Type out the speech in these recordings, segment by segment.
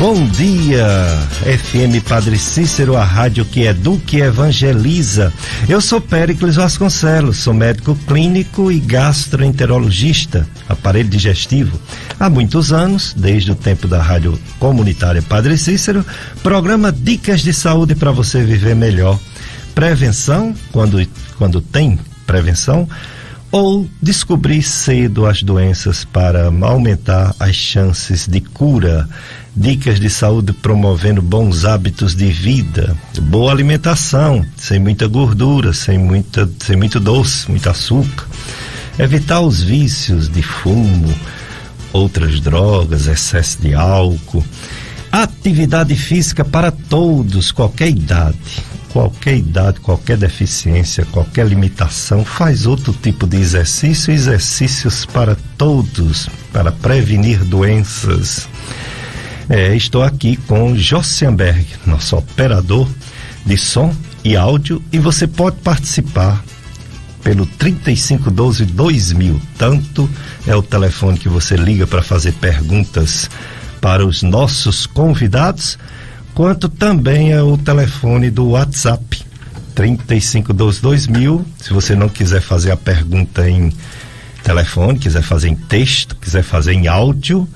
Bom dia, FM Padre Cícero, a rádio que educa e evangeliza. Eu sou Péricles Vasconcelos, sou médico clínico e gastroenterologista, aparelho digestivo. Há muitos anos, desde o tempo da rádio comunitária Padre Cícero, programa Dicas de Saúde para você viver melhor. Prevenção, quando tem prevenção, ou descobrir cedo as doenças para aumentar as chances de cura. Dicas de saúde promovendo bons hábitos de vida, boa alimentação, sem muita gordura, sem muito doce, muito açúcar. Evitar os vícios de fumo, outras drogas, excesso de álcool. Atividade física para todos, qualquer idade, qualquer deficiência, qualquer limitação, faz outro tipo de exercícios para todos, para prevenir doenças. Estou aqui com Jossenberg, nosso operador de som e áudio, e você pode participar pelo 3512-2000, tanto é o telefone que você liga para fazer perguntas para os nossos convidados, quanto também é o telefone do WhatsApp, 3512-2000. Se você não quiser fazer a pergunta em telefone, quiser fazer em texto, quiser fazer em áudio,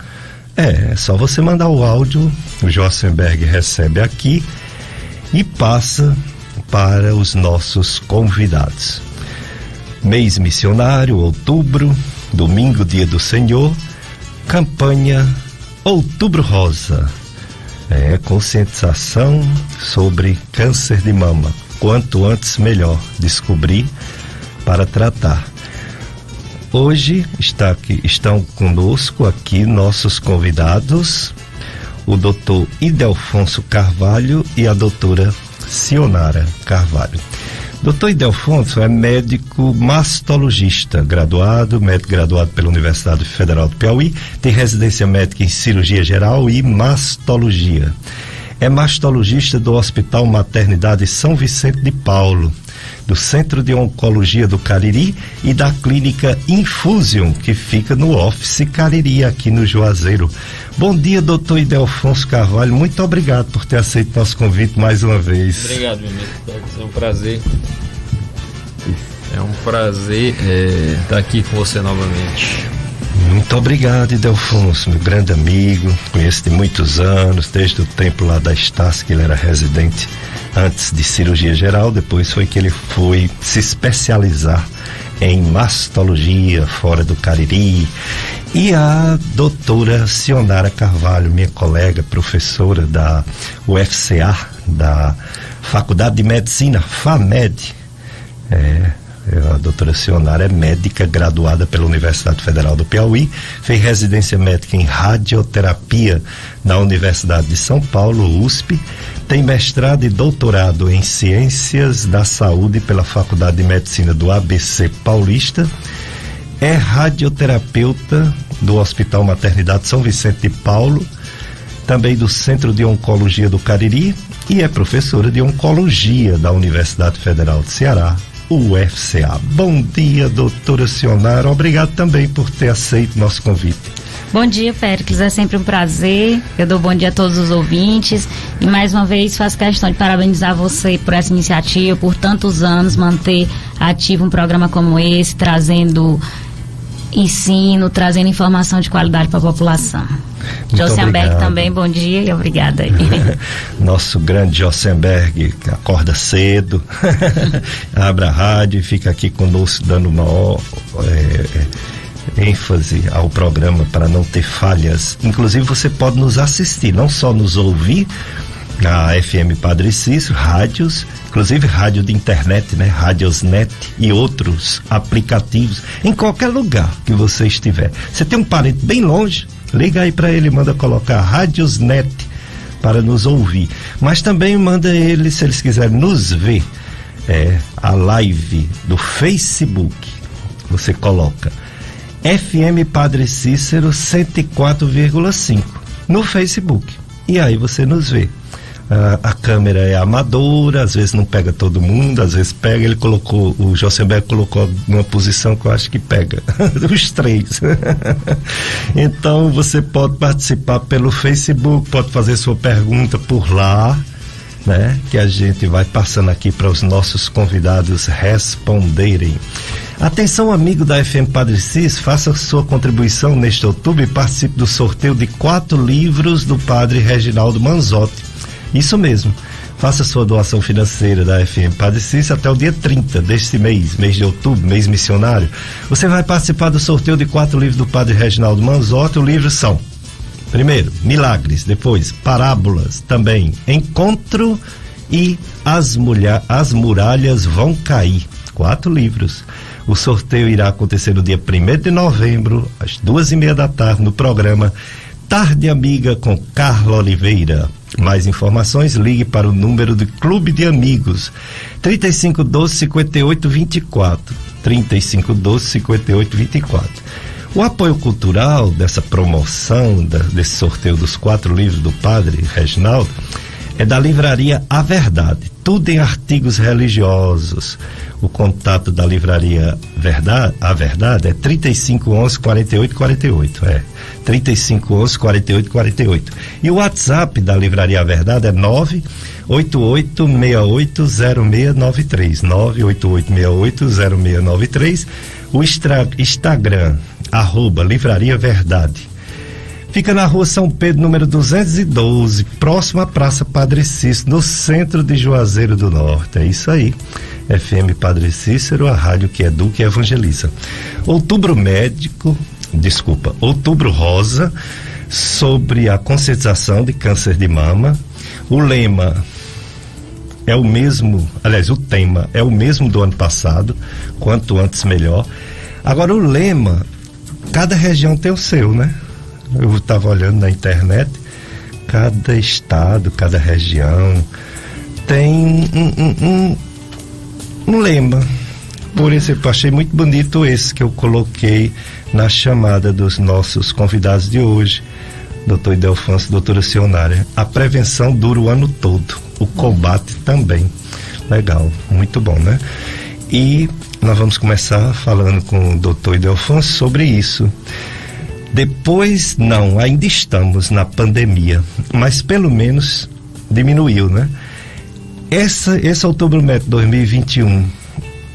é só você mandar o áudio, o Jossenberg recebe aqui e passa para os nossos convidados. Mês missionário, outubro, domingo, dia do Senhor, campanha Outubro Rosa. Conscientização sobre câncer de mama. Quanto antes, melhor para tratar. Hoje estão conosco aqui nossos convidados, o doutor Idelfonso Carvalho e a doutora Sionara Carvalho. Doutor Idelfonso é médico mastologista, médico graduado pela Universidade Federal do Piauí, tem residência médica em cirurgia geral e mastologia. É mastologista do Hospital Maternidade São Vicente de Paulo, do Centro de Oncologia do Cariri e da Clínica Infusion, que fica no Office Cariri, aqui no Juazeiro. Bom dia, doutor Idelfonso Carvalho, muito obrigado por ter aceito nosso convite mais uma vez. Obrigado, meu amigo, é um prazer. É um prazer estar aqui com você novamente. Muito obrigado, Idelfonso, meu grande amigo, conheço de muitos anos, desde o tempo lá da Estácio, que ele era residente antes de cirurgia geral, depois foi que ele foi se especializar em mastologia fora do Cariri. E a doutora Sionara Carvalho, minha colega, professora da UFCA, da Faculdade de Medicina, FAMED. A doutora Sionara é médica graduada pela Universidade Federal do Piauí, fez residência médica em radioterapia na Universidade de São Paulo, USP, tem mestrado e doutorado em Ciências da Saúde pela Faculdade de Medicina do ABC Paulista, é radioterapeuta do Hospital Maternidade São Vicente de Paulo, também do Centro de Oncologia do Cariri, e é professora de Oncologia da Universidade Federal do Ceará, UFCA. Bom dia, doutora Sionara, obrigado também por ter aceito nosso convite. Bom dia, Péricles, é sempre um prazer. Eu dou bom dia a todos os ouvintes e mais uma vez faço questão de parabenizar você por essa iniciativa, por tantos anos manter ativo um programa como esse, trazendo ensino, trazendo informação de qualidade para a população. Jossenberg também, bom dia e obrigada aí. Nosso grande Jossenberg, que acorda cedo, abre a rádio e fica aqui conosco dando maior ênfase ao programa para não ter falhas. Inclusive você pode nos assistir, não só nos ouvir na FM Padre Cícero, rádios, inclusive rádio de internet, né? Radiosnet e outros aplicativos, em qualquer lugar que você estiver. Você tem um parente bem longe, liga aí para ele, manda colocar Radiosnet para nos ouvir. Mas também manda ele, se eles quiserem nos ver, a live do Facebook, você coloca FM Padre Cícero 104,5 no Facebook. E aí você nos vê. A câmera é amadora, às vezes não pega todo mundo, às vezes pega. O Josenberg colocou uma posição que eu acho que pega os três. Então você pode participar pelo Facebook, pode fazer sua pergunta por lá, né? Que a gente vai passando aqui para os nossos convidados responderem. Atenção, amigo da FM Padre Cis, faça sua contribuição neste outubro e participe do sorteio de 4 livros do Padre Reginaldo Manzotti. Isso mesmo, faça sua doação financeira da FM Padre Cis até o dia 30 deste mês de outubro, mês missionário. Você vai participar do sorteio de 4 livros do Padre Reginaldo Manzotti. Os livros são: primeiro, Milagres; depois, Parábolas; também Encontro e As Muralhas Vão Cair. 4 livros. O sorteio irá acontecer no dia 1º de novembro, às 2h30 da tarde, no programa Tarde Amiga com Carla Oliveira. Mais informações, ligue para o número do Clube de Amigos, 3512-5824. 3512-5824. O apoio cultural dessa promoção, desse sorteio dos 4 livros do Padre Reginaldo, é da livraria A Verdade, tudo em artigos religiosos. O contato da livraria A Verdade é 3511-4848, 3511-4848. E o WhatsApp da livraria A Verdade é 988680693, 988680693. O Instagram, @Livraria Verdade. Fica na rua São Pedro, número 212, próximo à Praça Padre Cícero, no centro de Juazeiro do Norte. É isso aí. FM Padre Cícero, a rádio que educa e evangeliza. Outubro Rosa, sobre a conscientização de câncer de mama. O lema é o mesmo, aliás, o tema é o mesmo do ano passado, quanto antes melhor. Agora, o lema, cada região tem o seu, né? Eu estava olhando na internet, cada estado, cada região tem um lema. Por exemplo, achei muito bonito esse que eu coloquei na chamada dos nossos convidados de hoje, doutor Idelfonso, doutora Cionária. A prevenção dura o ano todo, o combate também. Legal, muito bom, né? E nós vamos começar falando com o doutor Idelfonso sobre isso. Depois, ainda estamos na pandemia, mas pelo menos diminuiu, né? Esse Outubro Met 2021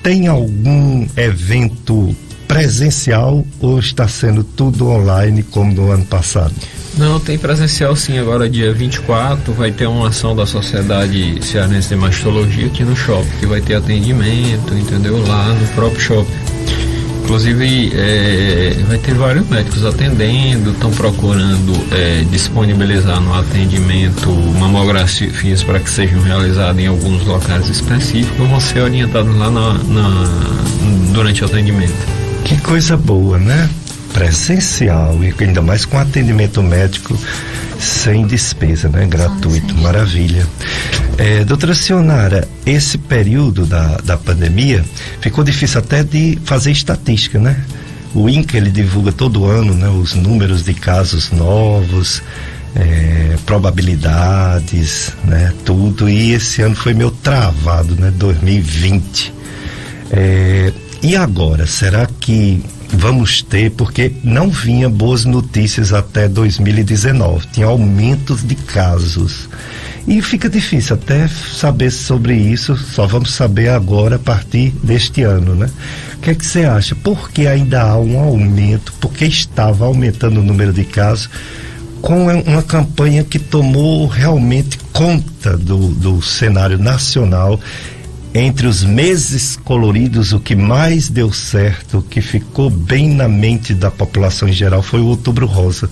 tem algum evento presencial ou está sendo tudo online como no ano passado? Não, tem presencial sim. Agora dia 24 vai ter uma ação da Sociedade Cearense de Mastologia aqui no shopping, que vai ter atendimento, entendeu? Lá no próprio shopping. Inclusive vai ter vários médicos atendendo, estão procurando disponibilizar no atendimento mamografias para que sejam realizadas em alguns locais específicos, vão ser orientados lá durante o atendimento. Que coisa boa, né? Presencial, e ainda mais com atendimento médico sem despesa, né? Gratuito, maravilha. Doutora Cionara, esse período da pandemia ficou difícil até de fazer estatística, né? O INCA, ele divulga todo ano, né, os números de casos novos, probabilidades, né, tudo, e esse ano foi meio travado, né, 2020. E agora, será que vamos ter, porque não vinha boas notícias até 2019, tinha aumentos de casos, e fica difícil até saber sobre isso, só vamos saber agora a partir deste ano, né? O que é que você acha? Por que ainda há um aumento? Por que estava aumentando o número de casos com uma campanha que tomou realmente conta do cenário nacional? Entre os meses coloridos, o que mais deu certo, o que ficou bem na mente da população em geral foi o Outubro Rosa.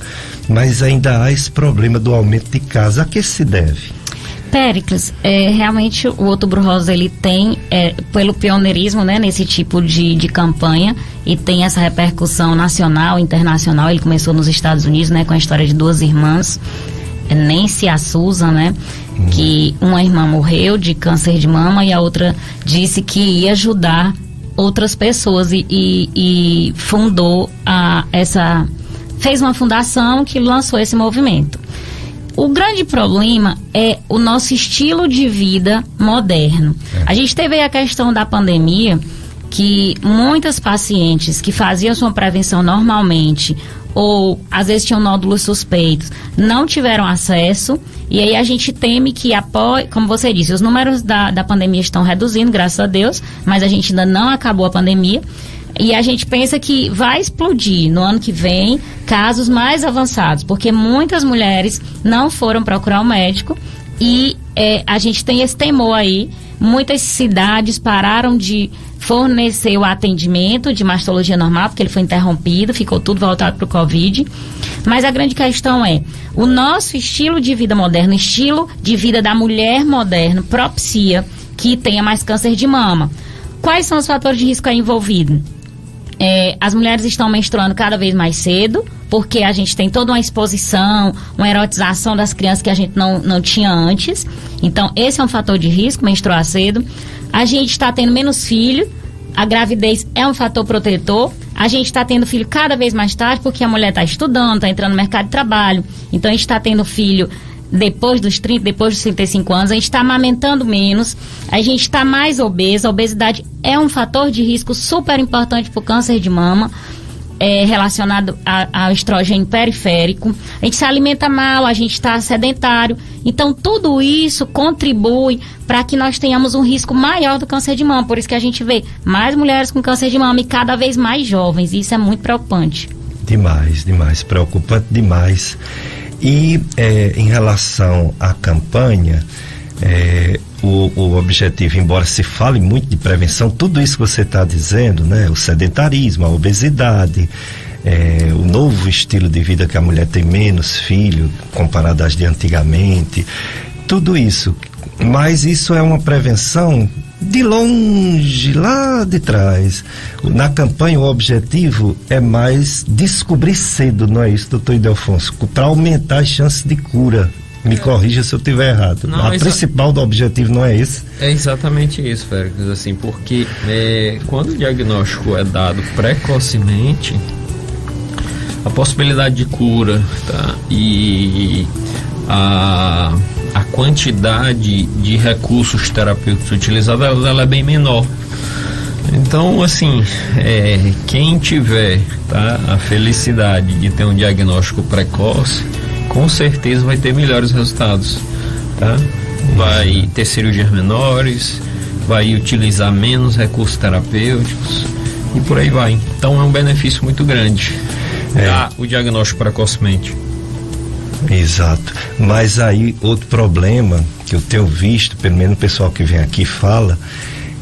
Mas ainda há esse problema do aumento de casos. A que se deve? Péricles, realmente o Outubro Rosa, ele tem, pelo pioneirismo, né, nesse tipo de campanha, e tem essa repercussão nacional, internacional. Ele começou nos Estados Unidos, né, com a história de 2 irmãs, Nancy e a Susan, né? Que uma irmã morreu de câncer de mama e a outra disse que ia ajudar outras pessoas e fundou fez uma fundação que lançou esse movimento. O grande problema é o nosso estilo de vida moderno. A gente teve aí a questão da pandemia, que muitas pacientes que faziam sua prevenção normalmente, ou às vezes tinham nódulos suspeitos, não tiveram acesso, e aí a gente teme que, como você disse, os números da pandemia estão reduzindo, graças a Deus, mas a gente ainda não acabou a pandemia, e a gente pensa que vai explodir no ano que vem casos mais avançados, porque muitas mulheres não foram procurar o médico, e a gente tem esse temor aí. Muitas cidades pararam de fornecer o atendimento de mastologia normal, porque ele foi interrompido, ficou tudo voltado para o Covid. Mas a grande questão é, o nosso estilo de vida moderno, estilo de vida da mulher moderna, propicia que tenha mais câncer de mama. Quais são os fatores de risco aí envolvidos? As mulheres estão menstruando cada vez mais cedo, porque a gente tem toda uma exposição, uma erotização das crianças que a gente não tinha antes. Então, esse é um fator de risco, menstruar cedo. A gente está tendo menos filho, a gravidez é um fator protetor. A gente está tendo filho cada vez mais tarde, porque a mulher está estudando, está entrando no mercado de trabalho. Então, a gente está tendo filho depois dos 30, depois dos 35 anos, a gente está amamentando menos, a gente está mais obesa. A obesidade é um fator de risco super importante para o câncer de mama, relacionado ao estrogênio periférico. A gente se alimenta mal, a gente está sedentário. Então, tudo isso contribui para que nós tenhamos um risco maior do câncer de mama. Por isso que a gente vê mais mulheres com câncer de mama e cada vez mais jovens. E isso é muito preocupante. Demais, preocupante demais. E em relação à campanha, o objetivo, embora se fale muito de prevenção, tudo isso que você está dizendo, né? O sedentarismo, a obesidade, o novo estilo de vida, que a mulher tem menos filho comparado às de antigamente, tudo isso. Mas isso é uma prevenção de longe, lá de trás. Na campanha o objetivo é mais descobrir cedo, não é isso, doutor Ildefonso? Para aumentar as chances de cura. Me corrija se eu estiver errado. Não, a principal do objetivo não é esse? É exatamente isso, Félix, assim, porque quando o diagnóstico é dado precocemente, a possibilidade de cura, tá? E a quantidade de recursos terapêuticos utilizados, ela é bem menor. Então, assim, quem tiver, tá, a felicidade de ter um diagnóstico precoce, com certeza vai ter melhores resultados, tá? Vai ter cirurgias menores, vai utilizar menos recursos terapêuticos e por aí vai. Então é um benefício muito grande dar o diagnóstico precocemente. Exato. Mas aí outro problema que eu tenho visto, pelo menos o pessoal que vem aqui fala,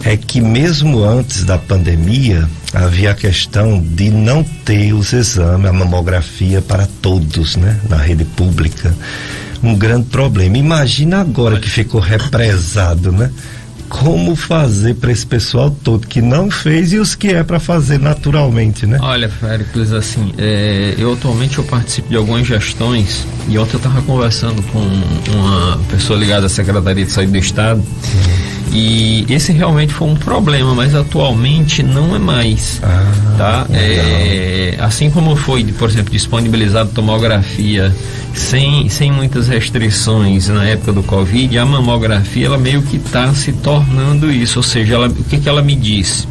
é que mesmo antes da pandemia havia a questão de não ter os exames, a mamografia para todos, né, na rede pública. Um grande problema. Imagina agora que ficou represado, né? Como fazer para esse pessoal todo que não fez e os que é para fazer naturalmente, né? Olha, Félix, assim, eu atualmente participo de algumas gestões e ontem eu estava conversando com uma pessoa ligada à Secretaria de Saúde do Estado. E esse realmente foi um problema, mas atualmente não é mais, tá? Assim como foi, por exemplo, disponibilizado tomografia sem muitas restrições na época do Covid, a mamografia, ela meio que está se tornando isso, ou seja, o que ela me disse?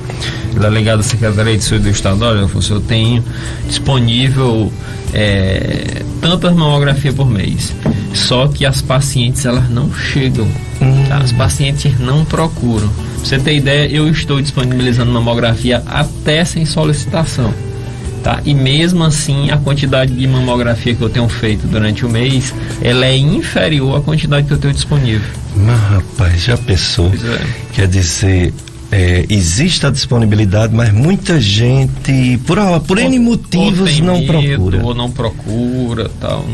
Ela é ligada à Secretaria de Saúde do Estado, olha, eu tenho disponível tantas mamografias por mês, só que as pacientes, elas não chegam, tá? As pacientes não procuram. Pra você ter ideia, eu estou disponibilizando mamografia até sem solicitação, tá? E mesmo assim, a quantidade de mamografia que eu tenho feito durante o mês, ela é inferior à quantidade que eu tenho disponível. Mas rapaz, já pensou? Quer dizer, existe a disponibilidade, mas muita gente por N motivos não procura. Ou não procura, tal.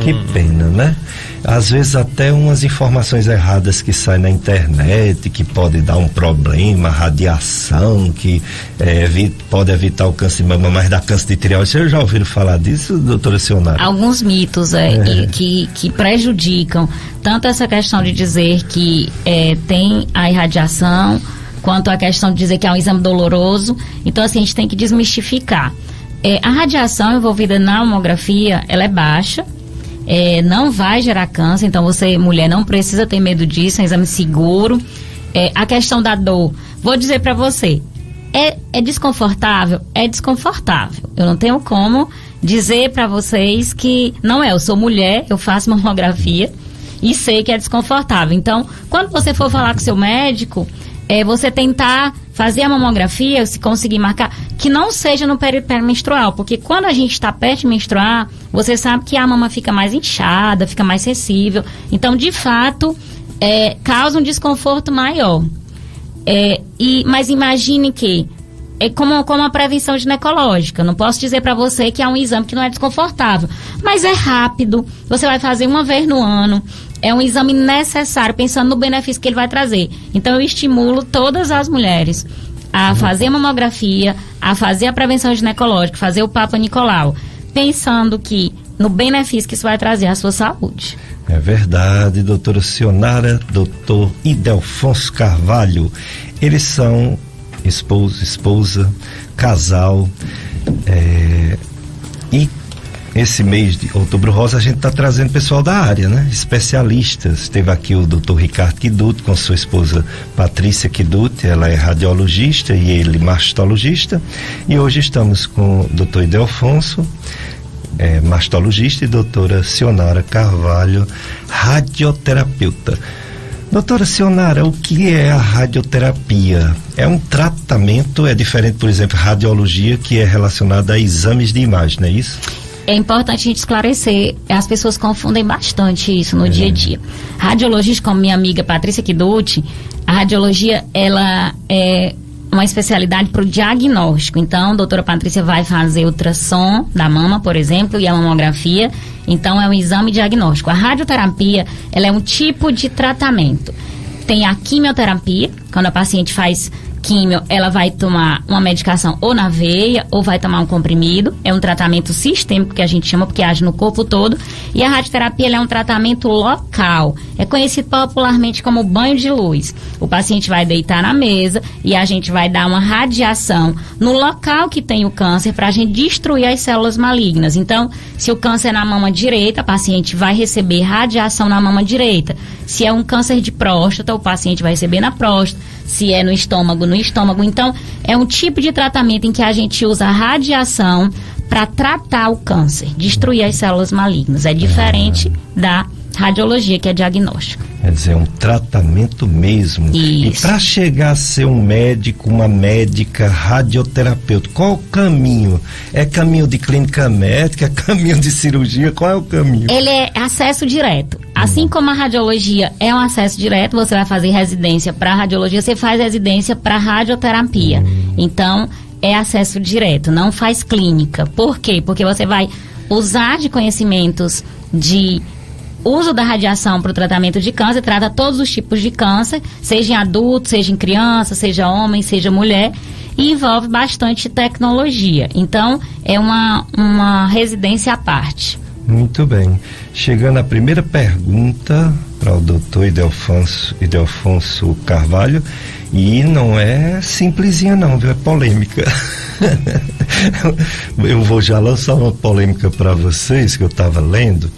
Que pena, né? Às vezes até umas informações erradas que saem na internet, que pode dar um problema, radiação, que pode evitar o câncer de mama, mas dá câncer de tireoide. Vocês já ouviram falar disso, doutora Sionara? Alguns mitos que prejudicam tanto essa questão de dizer que tem a irradiação, quanto a questão de dizer que é um exame doloroso. Então, assim, a gente tem que desmistificar. A radiação envolvida na mamografia, ela é baixa, não vai gerar câncer, então você, mulher, não precisa ter medo disso, é um exame seguro. A questão da dor, vou dizer para você, é desconfortável? É desconfortável. Eu não tenho como dizer para vocês que não é. Eu sou mulher, eu faço mamografia e sei que é desconfortável. Então, quando você for falar com seu médico, você tentar fazer a mamografia, se conseguir marcar, que não seja no período pré-menstrual, porque quando a gente está perto de menstruar, você sabe que a mama fica mais inchada, fica mais sensível. Então, de fato, causa um desconforto maior. Mas imagine que é como a prevenção ginecológica. Não posso dizer para você que é um exame que não é desconfortável, mas é rápido, você vai fazer uma vez no ano, é um exame necessário, pensando no benefício que ele vai trazer. Então eu estimulo todas as mulheres a fazer a mamografia, a fazer a prevenção ginecológica, fazer o Papa Nicolau, pensando que no benefício que isso vai trazer à sua saúde. É verdade, doutora Sionara, doutor Idelfonso Carvalho. Eles são esposa, casal, e esse mês de Outubro Rosa a gente está trazendo pessoal da área, né? Especialistas. Teve aqui o doutor Ricardo Kiduti com sua esposa Patrícia Kiduti, ela é radiologista e ele mastologista, e hoje estamos com o doutor Idelfonso, mastologista, e doutora Sionara Carvalho, radioterapeuta. Doutora Sionara, o que é a radioterapia? É um tratamento, é diferente, por exemplo, radiologia, que é relacionada a exames de imagem, não é isso? É importante a gente esclarecer, as pessoas confundem bastante isso no dia a dia. Radiologista, como minha amiga Patrícia Kiduti, a radiologia, ela é uma especialidade para o diagnóstico. Então, a doutora Patrícia vai fazer ultrassom da mama, por exemplo, e a mamografia. Então, é um exame diagnóstico. A radioterapia, ela é um tipo de tratamento. Tem a quimioterapia, quando a paciente faz químio, ela vai tomar uma medicação ou na veia, ou vai tomar um comprimido. É um tratamento sistêmico, que a gente chama, porque age no corpo todo. E a radioterapia, ela é um tratamento local. É conhecido popularmente como banho de luz. O paciente vai deitar na mesa e a gente vai dar uma radiação no local que tem o câncer para a gente destruir as células malignas. Então, se o câncer é na mama direita, a paciente vai receber radiação na mama direita. Se é um câncer de próstata, o paciente vai receber na próstata. Se é no estômago, no estômago. Então, é um tipo de tratamento em que a gente usa a radiação para tratar o câncer, destruir as células malignas. É diferente da radiologia, que é diagnóstico. Quer dizer, um tratamento mesmo. Isso. E para chegar a ser um médico, uma médica radioterapeuta, qual o caminho? É caminho de clínica médica, caminho de cirurgia? Qual é o caminho? Ele é acesso direto. Assim como a radiologia é um acesso direto, você vai fazer residência para radiologia, você faz residência para radioterapia. Então, é acesso direto, não faz clínica. Por quê? Porque você vai usar de conhecimentos de uso da radiação para o tratamento de câncer, trata todos os tipos de câncer, seja em adulto, seja em criança, seja homem, seja mulher, e envolve bastante tecnologia. Então, é uma residência à parte. Muito bem. Chegando à primeira pergunta para o doutor Idelfonso Carvalho, e não é simplesinha não, viu? É polêmica. Eu vou já lançar uma polêmica para vocês, que eu estava lendo,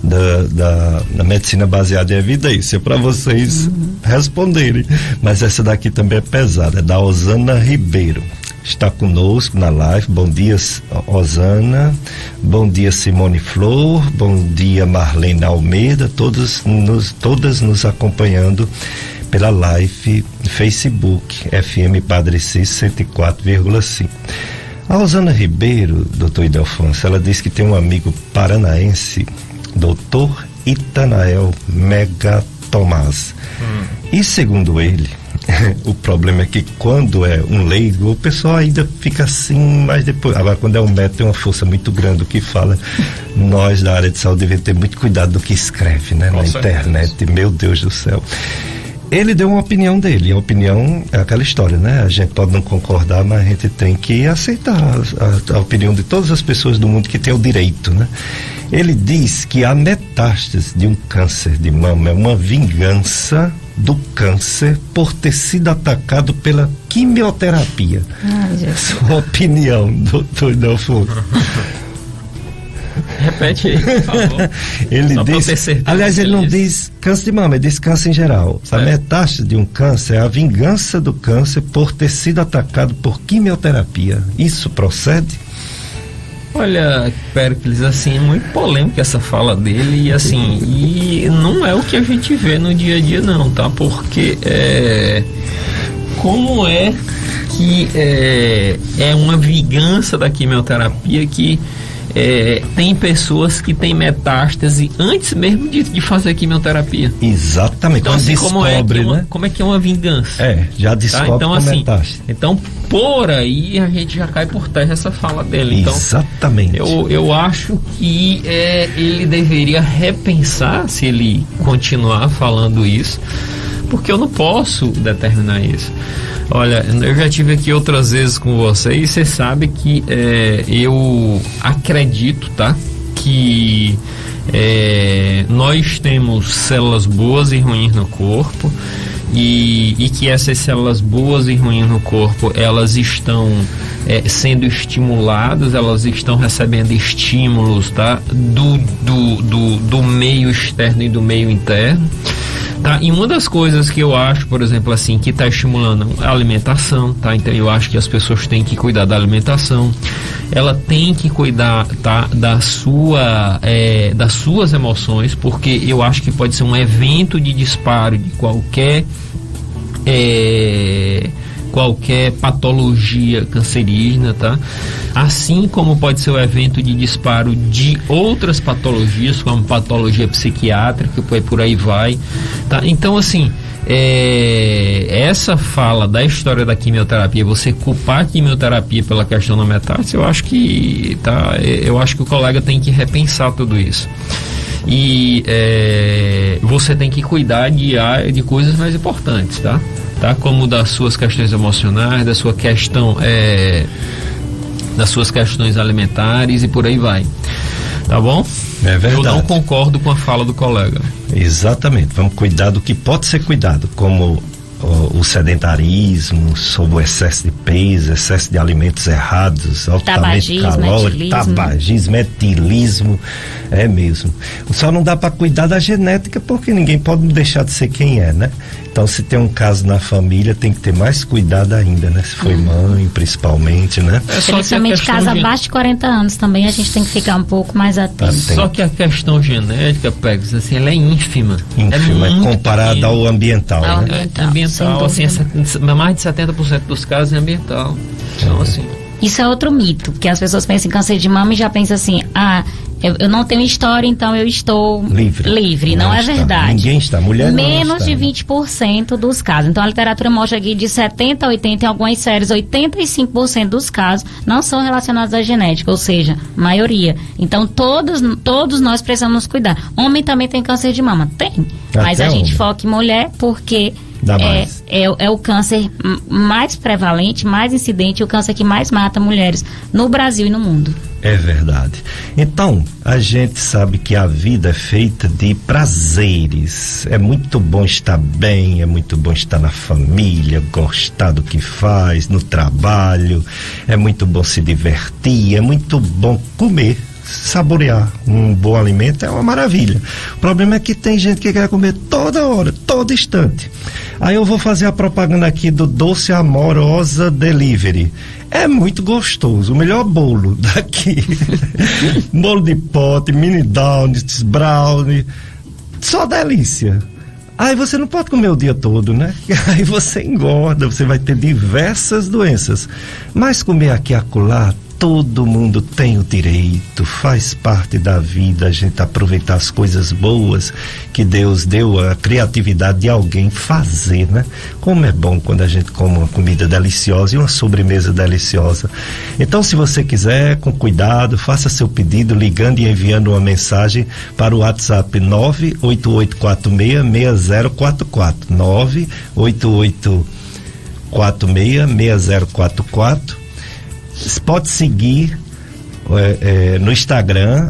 da medicina baseada em evidência, para vocês responderem. Mas essa daqui também é pesada, é da Osana Ribeiro. Está conosco na live. Bom dia, Osana. Bom dia, Simone Flor. Bom dia, Marlene Almeida. Todas nos acompanhando pela live Facebook FM Padre Cis 104,5. A Osana Ribeiro, doutor Idelfonso, ela disse que tem um amigo paranaense, doutor Itanael Mega Tomás. E segundo ele, o problema é que quando é um leigo, o pessoal ainda fica assim, mas depois, agora quando é um médico, tem uma força muito grande o que fala. Nós da área de saúde devemos ter muito cuidado do que escreve, né, na internet, meu Deus do céu. Ele deu uma opinião dele, a opinião é aquela história, né? A gente pode não concordar, mas a gente tem que aceitar a opinião de todas as pessoas do mundo que tem o direito, né? Ele diz que a metástase de um câncer de mama é uma vingança do câncer por ter sido atacado pela quimioterapia. Ai, Jesus. Sua opinião, doutor Idelfonso. Repete aí, por favor. Ele diz, aliás, ele não diz câncer de mama, ele diz câncer em geral. A metástase de um câncer é a vingança do câncer por ter sido atacado por quimioterapia. Isso procede? Olha, Péricles, assim, é muito polêmica essa fala dele e assim, e não é o que a gente vê no dia a dia não, tá? Porque como é que é uma vingança da quimioterapia que tem pessoas que têm metástase antes mesmo de fazer quimioterapia. Exatamente. Então, assim, como é que é uma vingança? Já descobre, tá? Então, assim, metástase. então, por aí a gente já cai por terra essa fala dele. Então, exatamente. Eu acho que ele deveria repensar se ele continuar falando isso, porque eu não posso determinar isso. Olha, eu já tive aqui outras vezes com você e você sabe que eu acredito, tá? Que nós temos células boas e ruins no corpo e que essas células boas e ruins no corpo, elas estão sendo estimuladas, elas estão recebendo estímulos, tá? Do meio externo e do meio interno. Tá? E uma das coisas que eu acho, por exemplo, assim, que está estimulando a alimentação, tá? Então eu acho que as pessoas têm que cuidar da alimentação, ela tem que cuidar, tá? Das suas emoções, porque eu acho que pode ser um evento de disparo de qualquer patologia cancerígena, tá? Assim como pode ser o evento de disparo de outras patologias, como patologia psiquiátrica, por aí vai, tá? Então, assim, essa fala da história da quimioterapia, você culpar a quimioterapia pela questão da metástase, eu acho que o colega tem que repensar tudo isso. E você tem que cuidar de coisas mais importantes, tá? Como das suas questões emocionais, da sua questão, das suas questões alimentares e por aí vai, tá bom? É verdade. Eu não concordo com a fala do colega. Exatamente, vamos cuidar do que pode ser cuidado, como o sedentarismo, sobre o excesso de peso, excesso de alimentos errados, altamente calóricos, tabagismo, etilismo, é mesmo. Só não dá para cuidar da genética porque ninguém pode deixar de ser quem é, né? Então, se tem um caso na família, tem que ter mais cuidado ainda, né? Se foi mãe, principalmente, né? Principalmente caso abaixo de 40 anos também, a gente tem que ficar um pouco mais atento. Só que a questão genética, Pegs, assim, ela é ínfima. Ínfima, comparada ao ambiental, né? Ambiental, assim, mais de 70% dos casos é ambiental. Então, assim... Isso é outro mito, que as pessoas pensam em câncer de mama e já pensam assim, eu não tenho história, então eu estou livre. Não é verdade. Ninguém está, mulher não está. Menos de 20% dos casos. Então a literatura mostra aqui de 70 a 80, em algumas séries, 85% dos casos não são relacionados à genética, ou seja, maioria. Então todos nós precisamos cuidar. Homem também tem câncer de mama? Tem. Mas a gente foca em mulher porque... É o câncer mais prevalente, mais incidente, o câncer que mais mata mulheres no Brasil e no mundo. É verdade. Então, a gente sabe que a vida é feita de prazeres. É muito bom estar bem, é muito bom estar na família, gostar do que faz, no trabalho, é muito bom se divertir, é muito bom comer. Saborear um bom alimento é uma maravilha. O problema é que tem gente que quer comer toda hora, todo instante. Aí eu vou fazer a propaganda aqui do Doce Amorosa Delivery. É muito gostoso, o melhor bolo daqui. Bolo de pote, mini downs, brownie, só delícia. Aí você não pode comer o dia todo, né? Aí você engorda, você vai ter diversas doenças. Mas comer aqui e acolá, todo mundo tem o direito, faz parte da vida, a gente aproveitar as coisas boas que Deus deu, a criatividade de alguém fazer, né? Como é bom quando a gente come uma comida deliciosa e uma sobremesa deliciosa. Então, se você quiser, com cuidado, faça seu pedido ligando e enviando uma mensagem para o WhatsApp 988466044, 988466044. Pode seguir no Instagram,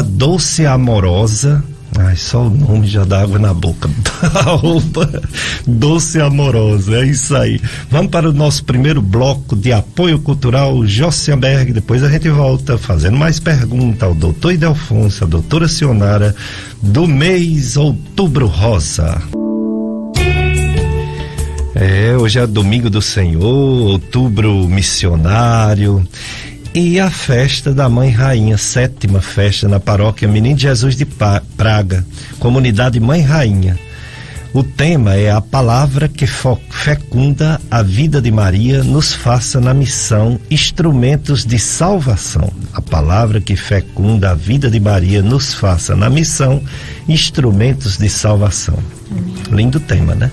@doceamorosa, Ai, só o nome já dá água na boca. Roupa Doce e Amorosa, é isso aí. Vamos para o nosso primeiro bloco de apoio cultural, Jossenberg. Depois a gente volta fazendo mais perguntas ao doutor Ildefonso, a doutora Sionara, do mês Outubro Rosa. Hoje é domingo do Senhor, outubro missionário. E a festa da Mãe Rainha, 7ª festa na paróquia Menino Jesus de Praga, comunidade Mãe Rainha. O tema é a palavra que fecunda a vida de Maria, nos faça na missão instrumentos de salvação. A palavra que fecunda a vida de Maria, nos faça na missão instrumentos de salvação. Lindo tema, né?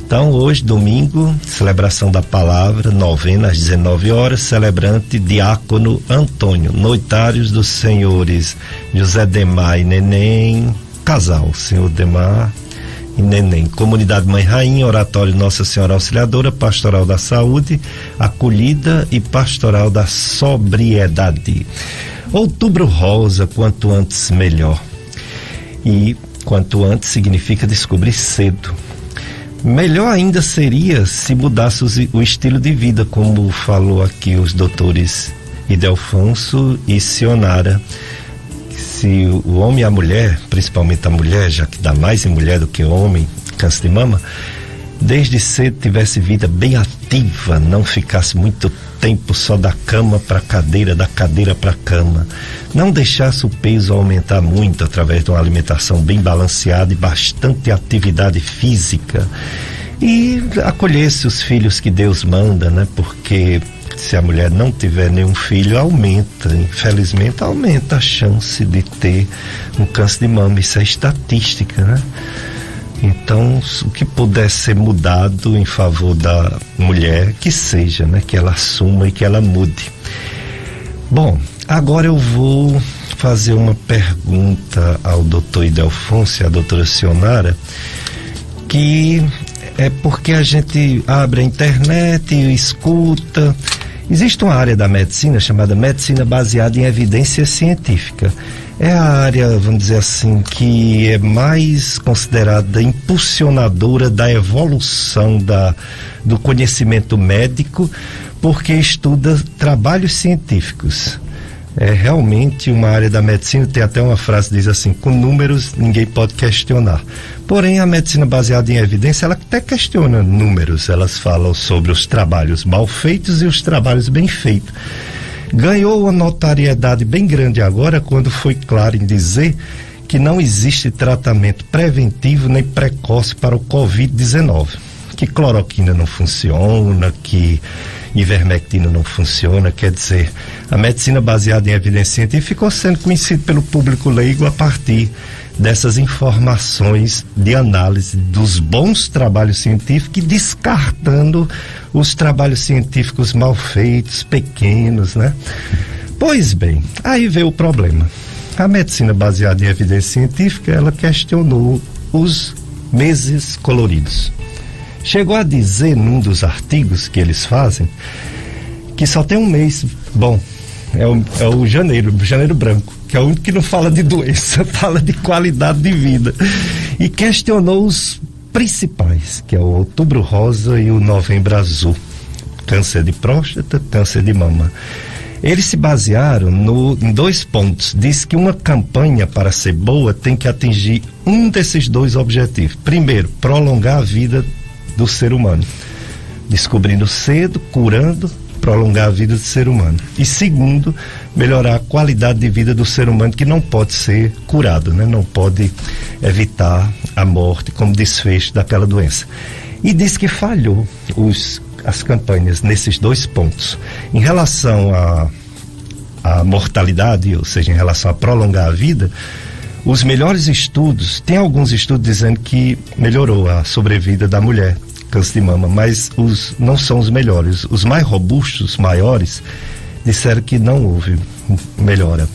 Então, hoje, domingo, celebração da palavra, novena às 19 horas, celebrante Diácono Antônio, noitários dos senhores José Demar e Neném, casal, senhor Demar e Neném, comunidade Mãe Rainha, oratório Nossa Senhora Auxiliadora, pastoral da saúde, acolhida e pastoral da sobriedade. Outubro Rosa, quanto antes melhor. E quanto antes significa descobrir cedo. Melhor ainda seria se mudasse o estilo de vida, como falou aqui os doutores Ildefonso e Sionara. Se o homem e a mulher, principalmente a mulher, já que dá mais em mulher do que homem, câncer de mama, desde cedo tivesse vida bem ativa, não ficasse muito tempo só da cama para cadeira, da cadeira para cama, não deixasse o peso aumentar muito através de uma alimentação bem balanceada e bastante atividade física, e acolhesse os filhos que Deus manda, né? Porque se a mulher não tiver nenhum filho, infelizmente aumenta a chance de ter um câncer de mama. Isso é estatística, né? Então, o que puder ser mudado em favor da mulher, que seja, né? Que ela assuma e que ela mude. Bom, agora eu vou fazer uma pergunta ao doutor Ildefonso e à doutora Sionara, que é porque a gente abre a internet e escuta. Existe uma área da medicina chamada medicina baseada em evidência científica. É a área, vamos dizer assim, que é mais considerada impulsionadora da evolução do conhecimento médico, porque estuda trabalhos científicos. É realmente uma área da medicina, tem até uma frase que diz assim: com números ninguém pode questionar. Porém, a medicina baseada em evidência, ela até questiona números. Elas falam sobre os trabalhos mal feitos e os trabalhos bem feitos. Ganhou uma notoriedade bem grande agora quando foi claro em dizer que não existe tratamento preventivo nem precoce para o Covid-19. Que cloroquina não funciona, que ivermectina não funciona. Quer dizer, a medicina baseada em evidência científica ficou sendo conhecida pelo público leigo a partir dessas informações de análise dos bons trabalhos científicos e descartando os trabalhos científicos mal feitos, pequenos, né? Pois bem, aí veio o problema. A medicina baseada em evidência científica, ela questionou os meses coloridos. Chegou a dizer num dos artigos que eles fazem que só tem um mês bom, é o janeiro branco, que é o único que não fala de doença, fala de qualidade de vida, e questionou os principais, que é o Outubro Rosa e o Novembro Azul, câncer de próstata, câncer de mama. Eles se basearam em 2 pontos. Diz que uma campanha, para ser boa, tem que atingir um desses 2 objetivos. Primeiro, prolongar a vida do ser humano, descobrindo cedo, curando, prolongar a vida do ser humano. E segundo, melhorar a qualidade de vida do ser humano, que não pode ser curado, né? Não pode evitar a morte como desfecho daquela doença. E diz que falhou as campanhas nesses 2 pontos. Em relação à mortalidade, ou seja, em relação a prolongar a vida, os melhores estudos, tem alguns estudos dizendo que melhorou a sobrevida da mulher, câncer de mama, mas não são os melhores. Os mais robustos, maiores, disseram que não houve melhora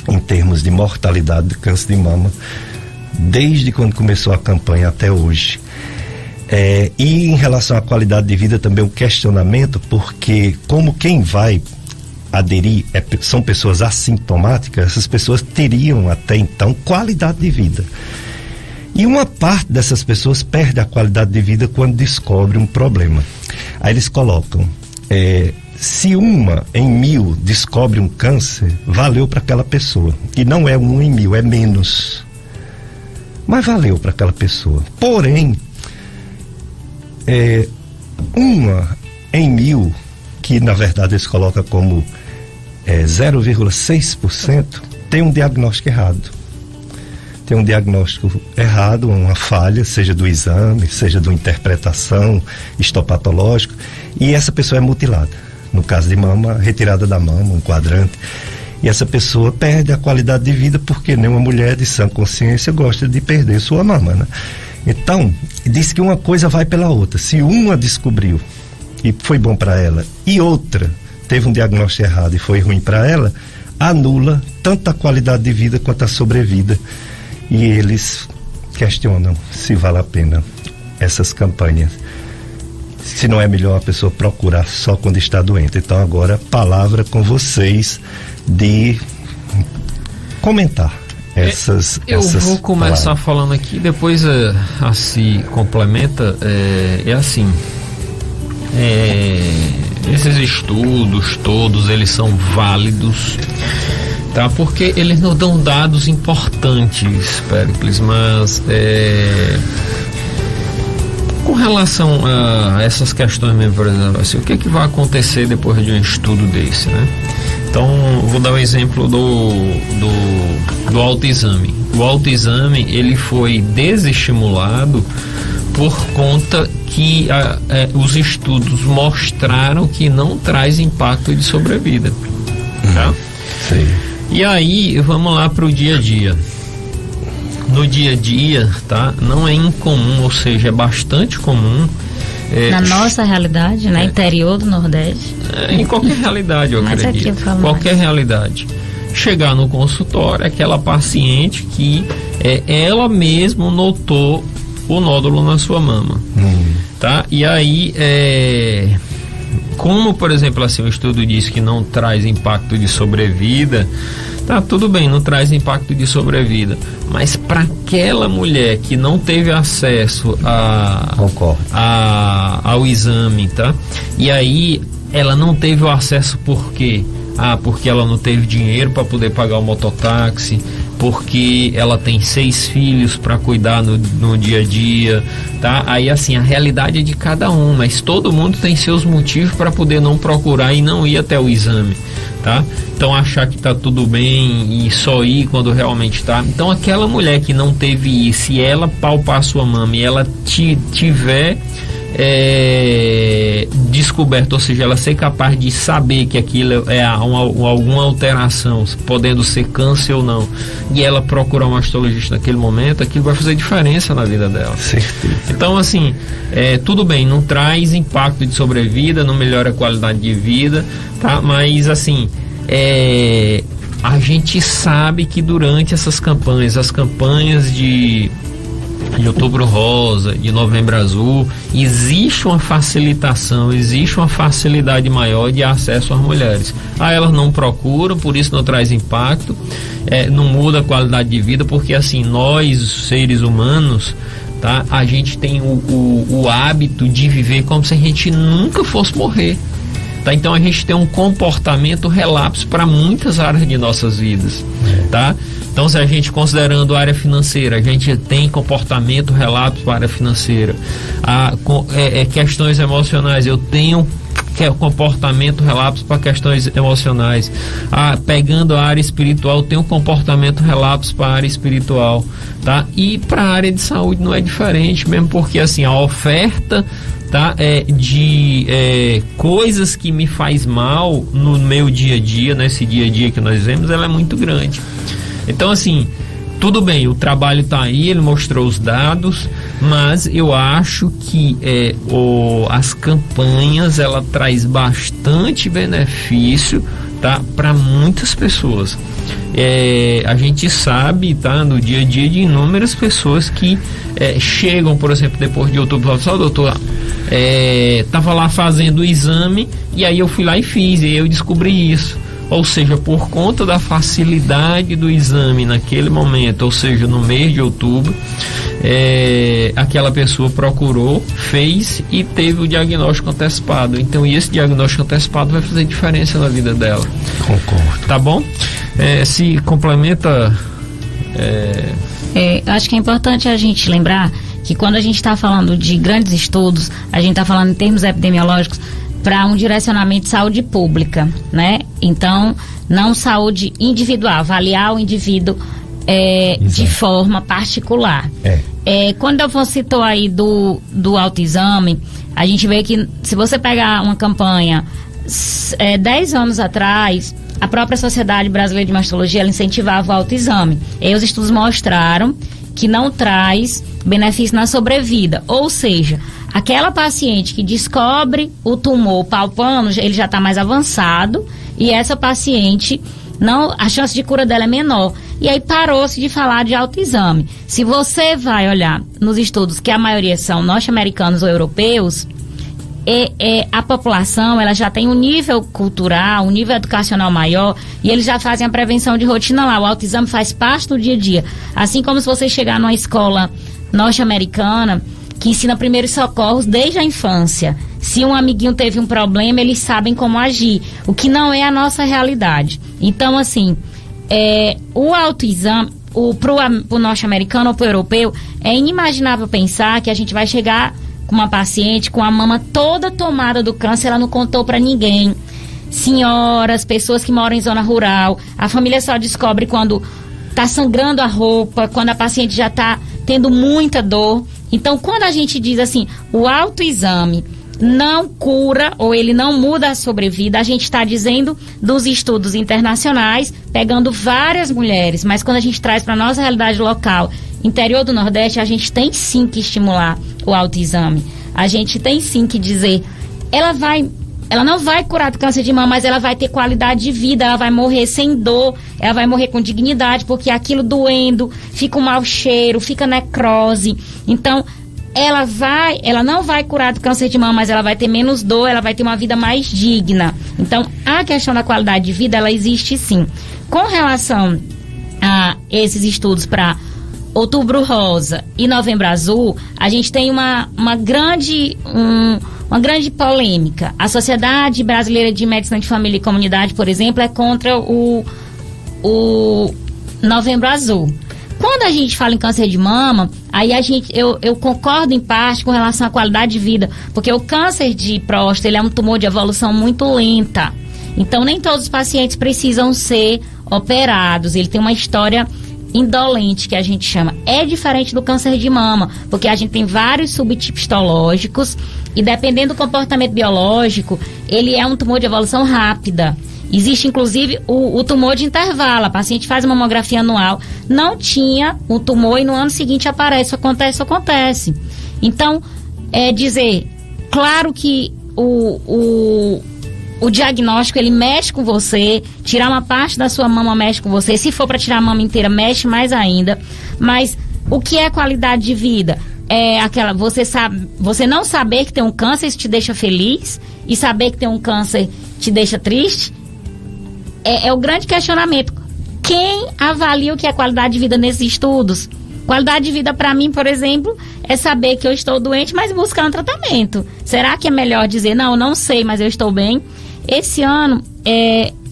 em termos de mortalidade do câncer de mama, desde quando começou a campanha até hoje. E em relação à qualidade de vida também um questionamento, porque como quem vai aderir são pessoas assintomáticas, essas pessoas teriam até então qualidade de vida. E uma parte dessas pessoas perde a qualidade de vida quando descobre um problema. Aí eles colocam, se 1 em 1000 descobre um câncer, valeu para aquela pessoa. E não é 1 em 1000, é menos. Mas valeu para aquela pessoa. Porém, 1 em 1000, que na verdade eles colocam como 0,6%, tem um diagnóstico errado. Tem um diagnóstico errado, uma falha, seja do exame, seja de uma interpretação histopatológica, e essa pessoa é mutilada. No caso de mama, retirada da mama, um quadrante. E essa pessoa perde a qualidade de vida porque nenhuma mulher de sã consciência gosta de perder sua mama, né? Então, diz que uma coisa vai pela outra. Se uma descobriu e foi bom para ela, e outra teve um diagnóstico errado e foi ruim para ela, anula tanto a qualidade de vida quanto a sobrevida. E eles questionam se vale a pena essas campanhas. Se não é melhor a pessoa procurar só quando está doente. Então agora, palavra com vocês de comentar essas. Eu vou começar falando aqui, depois se complementa. Assim, esses estudos todos, eles são válidos, tá? Porque eles nos dão dados importantes, Péricles, mas com relação a essas questões mesmo, por exemplo, assim, o que vai acontecer depois de um estudo desse, né? Então, vou dar um exemplo do autoexame. O autoexame, ele foi desestimulado por conta que os estudos mostraram que não traz impacto de sobrevida, tá? Sim. E aí, vamos lá para o dia a dia. No dia a dia, tá? Não é incomum, ou seja, é bastante comum. Na nossa realidade, né? Interior do Nordeste. Em qualquer realidade, eu acredito. Aqui eu qualquer realidade. Chegar no consultório, aquela paciente que ela mesma notou o nódulo na sua mama. Tá? E aí, como, por exemplo, assim, o estudo diz que não traz impacto de sobrevida, tá, tudo bem, não traz impacto de sobrevida, mas para aquela mulher que não teve acesso ao exame, tá? E aí ela não teve o acesso por quê? Porque ela não teve dinheiro para poder pagar o mototáxi, porque ela tem 6 filhos para cuidar no dia a dia, tá? Aí assim, a realidade é de cada um, mas todo mundo tem seus motivos para poder não procurar e não ir até o exame, tá? Então achar que tá tudo bem e só ir quando realmente tá. Então aquela mulher que não teve isso, se ela palpar sua mama e ela tiver descoberto, ou seja, ela ser capaz de saber que aquilo é alguma alteração, podendo ser câncer ou não, e ela procurar um mastologista naquele momento, aquilo vai fazer diferença na vida dela. Certeza. Então assim, tudo bem, não traz impacto de sobrevida, não melhora a qualidade de vida, tá? Mas assim, a gente sabe que durante essas campanhas, as campanhas de Outubro Rosa, de Novembro Azul, existe uma facilitação, existe uma facilidade maior de acesso às mulheres. Elas não procuram, por isso não traz impacto, não muda a qualidade de vida, porque assim, nós, seres humanos, tá, a gente tem o hábito de viver como se a gente nunca fosse morrer. Tá? Então a gente tem um comportamento relapso para muitas áreas de nossas vidas, tá? Então, se a gente considerando a área financeira, a gente tem comportamento relapso para a área financeira. Questões emocionais, eu tenho comportamento relapso para questões emocionais. Pegando a área espiritual, eu tenho comportamento relapso para a área espiritual, tá? E para a área de saúde não é diferente, mesmo porque assim, a oferta, tá, de coisas que me faz mal no meu dia a dia, nesse dia a dia que nós vemos, ela é muito grande. Então assim, tudo bem, o trabalho está aí, ele mostrou os dados, mas eu acho que as campanhas, ela traz bastante benefício, tá, para muitas pessoas. A gente sabe, tá, no dia a dia, de inúmeras pessoas que chegam, por exemplo, depois de outubro, falam, só doutor, tava lá fazendo o exame e aí eu fui lá e fiz, e eu descobri isso. ou seja, por conta da facilidade do exame naquele momento, ou seja, no mês de outubro, aquela pessoa procurou, fez e teve o diagnóstico antecipado. Então, esse diagnóstico antecipado vai fazer diferença na vida dela. Concordo. Tá bom? Se complementa... acho que é importante a gente lembrar que quando a gente está falando de grandes estudos, a gente está falando em termos epidemiológicos para um direcionamento de saúde pública, né? Então, não saúde individual, avaliar o indivíduo de forma particular. Quando você citou aí do autoexame, a gente vê que se você pegar uma campanha 10 anos atrás, a própria Sociedade Brasileira de Mastologia, ela incentivava o autoexame. E os estudos mostraram que não traz benefício na sobrevida. Ou seja, aquela paciente que descobre o tumor palpando, ele já está mais avançado, e essa paciente, a chance de cura dela é menor. E aí parou-se de falar de autoexame. Se você vai olhar nos estudos, que a maioria são norte-americanos ou europeus, a população, ela já tem um nível cultural, um nível educacional maior, e eles já fazem a prevenção de rotina lá. O autoexame faz parte do dia a dia. Assim como se você chegar numa escola norte-americana, que ensina primeiros socorros desde a infância. Se um amiguinho teve um problema, eles sabem como agir, o que não é a nossa realidade. Então, assim, o autoexame, pro norte-americano ou pro europeu, é inimaginável pensar que a gente vai chegar com uma paciente com a mama toda tomada do câncer, ela não contou para ninguém. Senhoras, pessoas que moram em zona rural, a família só descobre quando tá sangrando a roupa, quando a paciente já tá tendo muita dor. Então, quando a gente diz assim, o autoexame não cura ou ele não muda a sobrevida, a gente está dizendo dos estudos internacionais, pegando várias mulheres, mas quando a gente traz para nossa realidade local, interior do Nordeste, a gente tem sim que estimular o autoexame. A gente tem sim que dizer, ela não vai curar do câncer de mama, mas ela vai ter qualidade de vida, ela vai morrer sem dor, ela vai morrer com dignidade, porque aquilo doendo, fica um mau cheiro, fica necrose. Então, ela não vai curar do câncer de mama, mas ela vai ter menos dor, ela vai ter uma vida mais digna. Então, a questão da qualidade de vida, ela existe sim. Com relação a esses estudos para Outubro Rosa e Novembro Azul, a gente tem uma grande polêmica. A Sociedade Brasileira de Medicina de Família e Comunidade, por exemplo, é contra o Novembro Azul. Quando a gente fala em câncer de mama, aí eu concordo em parte com relação à qualidade de vida, porque o câncer de próstata, ele é um tumor de evolução muito lenta. Então, nem todos os pacientes precisam ser operados. Ele tem uma história indolente, que a gente chama. É diferente do câncer de mama, porque a gente tem vários subtipos histológicos e, dependendo do comportamento biológico, ele é um tumor de evolução rápida. Existe, inclusive, o tumor de intervalo. A paciente faz uma mamografia anual, não tinha o tumor e no ano seguinte aparece, acontece. Então, claro que o diagnóstico, ele mexe com você, tirar uma parte da sua mama mexe com você, se for para tirar a mama inteira, mexe mais ainda. Mas o que é qualidade de vida? É aquela, você não saber que tem um câncer, isso te deixa feliz, e saber que tem um câncer te deixa triste? É o grande questionamento. Quem avalia o que é qualidade de vida nesses estudos? Qualidade de vida para mim, por exemplo, é saber que eu estou doente, mas buscar um tratamento. Será que é melhor dizer, não sei, mas eu estou bem? Esse ano,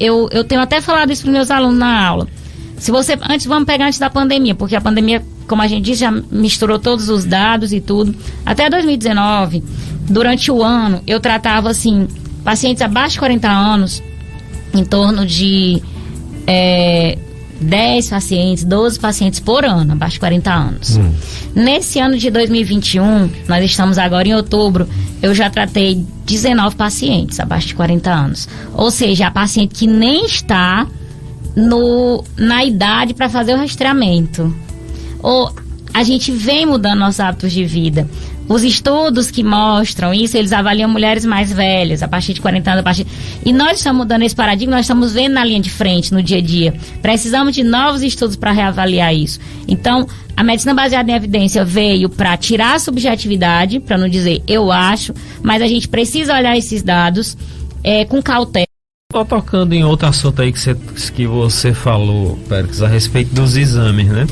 eu tenho até falado isso para os meus alunos na aula. Vamos pegar antes da pandemia, porque a pandemia, como a gente disse, já misturou todos os dados e tudo. Até 2019, durante o ano, eu tratava, assim, pacientes abaixo de 40 anos, em torno de 10 pacientes, 12 pacientes por ano, abaixo de 40 anos. Nesse ano de 2021, nós estamos agora em outubro, eu já tratei 19 pacientes abaixo de 40 anos. Ou seja, a paciente que nem está na idade para fazer o rastreamento. Ou a gente vem mudando nossos hábitos de vida. Os estudos que mostram isso, eles avaliam mulheres mais velhas, a partir de 40 anos, e nós estamos mudando esse paradigma, nós estamos vendo na linha de frente, no dia a dia. Precisamos de novos estudos para reavaliar isso. Então, a medicina baseada em evidência veio para tirar a subjetividade, para não dizer eu acho, mas a gente precisa olhar esses dados com cautela. Só tocando em outro assunto aí que você falou, Péricles, a respeito dos exames, né?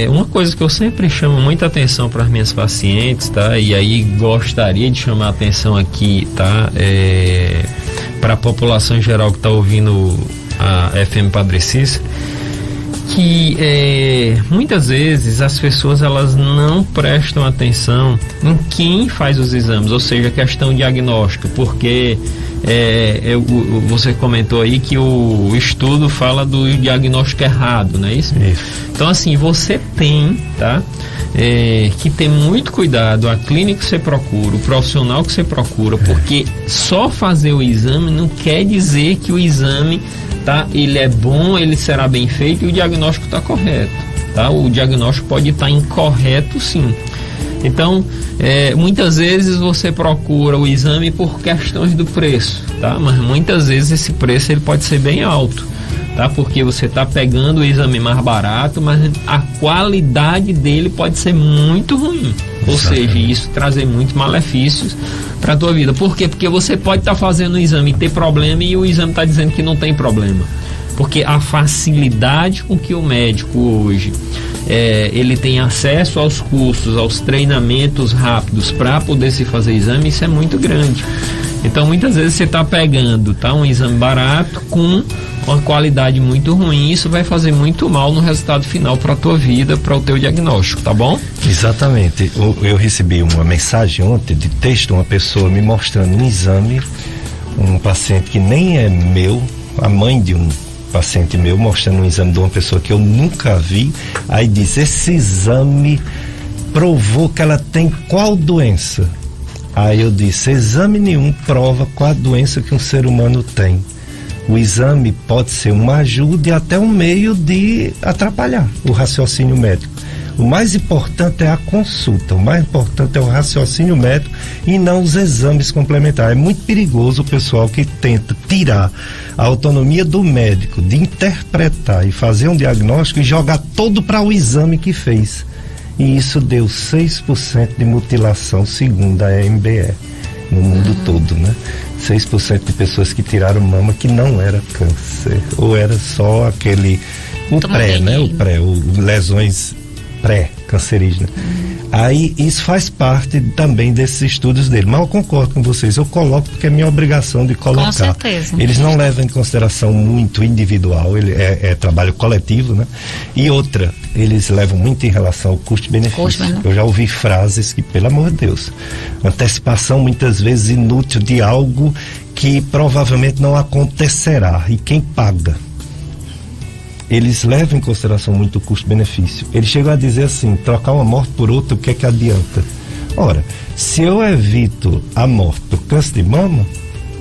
Uma coisa que eu sempre chamo muita atenção para as minhas pacientes, tá? E aí gostaria de chamar a atenção aqui, tá? Para a população em geral que está ouvindo a FM Padre Cícero, que muitas vezes as pessoas elas não prestam atenção em quem faz os exames, ou seja, a questão diagnóstica, porque você comentou aí que o estudo fala do diagnóstico errado, não é isso? Isso. Então assim, você tem, tá? Que ter muito cuidado, a clínica que você procura, o profissional que você procura, porque só fazer o exame não quer dizer que o exame, tá, ele é bom, ele será bem feito e o diagnóstico está correto, tá? O diagnóstico pode estar incorreto, sim. Então, muitas vezes você procura o exame por questões do preço, tá? Mas muitas vezes esse preço ele pode ser bem alto, tá? Porque você está pegando o exame mais barato, mas a qualidade dele pode ser muito ruim. Ou seja, isso trazer muitos malefícios para a tua vida. Por quê? Porque você pode estar fazendo o exame e ter problema e o exame está dizendo que não tem problema. Porque a facilidade com que o médico hoje ele tem acesso aos cursos, aos treinamentos rápidos para poder se fazer exame, isso é muito grande. Então muitas vezes você está pegando, tá, um exame barato com uma qualidade muito ruim, isso vai fazer muito mal no resultado final para a tua vida, para o teu diagnóstico, tá bom? Exatamente. Eu recebi uma mensagem ontem de texto, uma pessoa me mostrando um exame, um paciente que nem é meu, a mãe de um paciente meu, mostrando um exame de uma pessoa que eu nunca vi, aí diz, esse exame provou que ela tem qual doença? Aí eu disse, exame nenhum prova qual a doença que um ser humano tem. O exame pode ser uma ajuda e até um meio de atrapalhar o raciocínio médico. O mais importante é a consulta, o mais importante é o raciocínio médico e não os exames complementares. É muito perigoso o pessoal que tenta tirar a autonomia do médico de interpretar e fazer um diagnóstico e jogar todo para o exame que fez. E isso deu 6% de mutilação, segundo a MBE, no mundo todo, né? 6% de pessoas que tiraram mama que não era câncer, ou era só o pré, né? O pré, lesões pré-cancerígenas. Aí isso faz parte também desses estudos dele, mas eu concordo com vocês, eu coloco porque é minha obrigação de colocar. Com certeza. Eles não levam em consideração muito individual, ele é trabalho coletivo, né? E outra, eles levam muito em relação ao custo-benefício. Eu já ouvi frases que, pelo amor de Deus, antecipação muitas vezes inútil de algo que provavelmente não acontecerá, e quem paga? Eles levam em consideração muito o custo-benefício. Eles chegam a dizer assim, trocar uma morte por outra, o que é que adianta? Ora, se eu evito a morte do câncer de mama,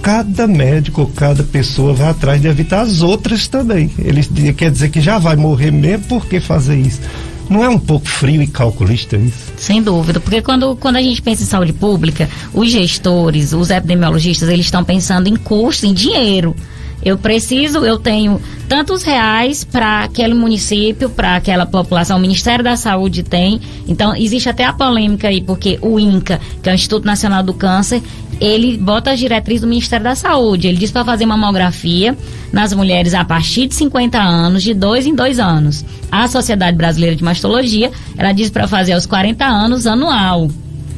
cada médico, cada pessoa vai atrás de evitar as outras também. Eles quer dizer que já vai morrer mesmo, por que fazer isso? Não é um pouco frio e calculista isso? Sem dúvida, porque quando a gente pensa em saúde pública, os gestores, os epidemiologistas, eles estão pensando em custo, em dinheiro. Eu tenho tantos reais para aquele município, para aquela população, o Ministério da Saúde tem. Então, existe até a polêmica aí, porque o INCA, que é o Instituto Nacional do Câncer, ele bota as diretrizes do Ministério da Saúde. Ele diz para fazer mamografia nas mulheres a partir de 50 anos, de 2 em 2 anos. A Sociedade Brasileira de Mastologia, ela diz para fazer aos 40 anos, anual.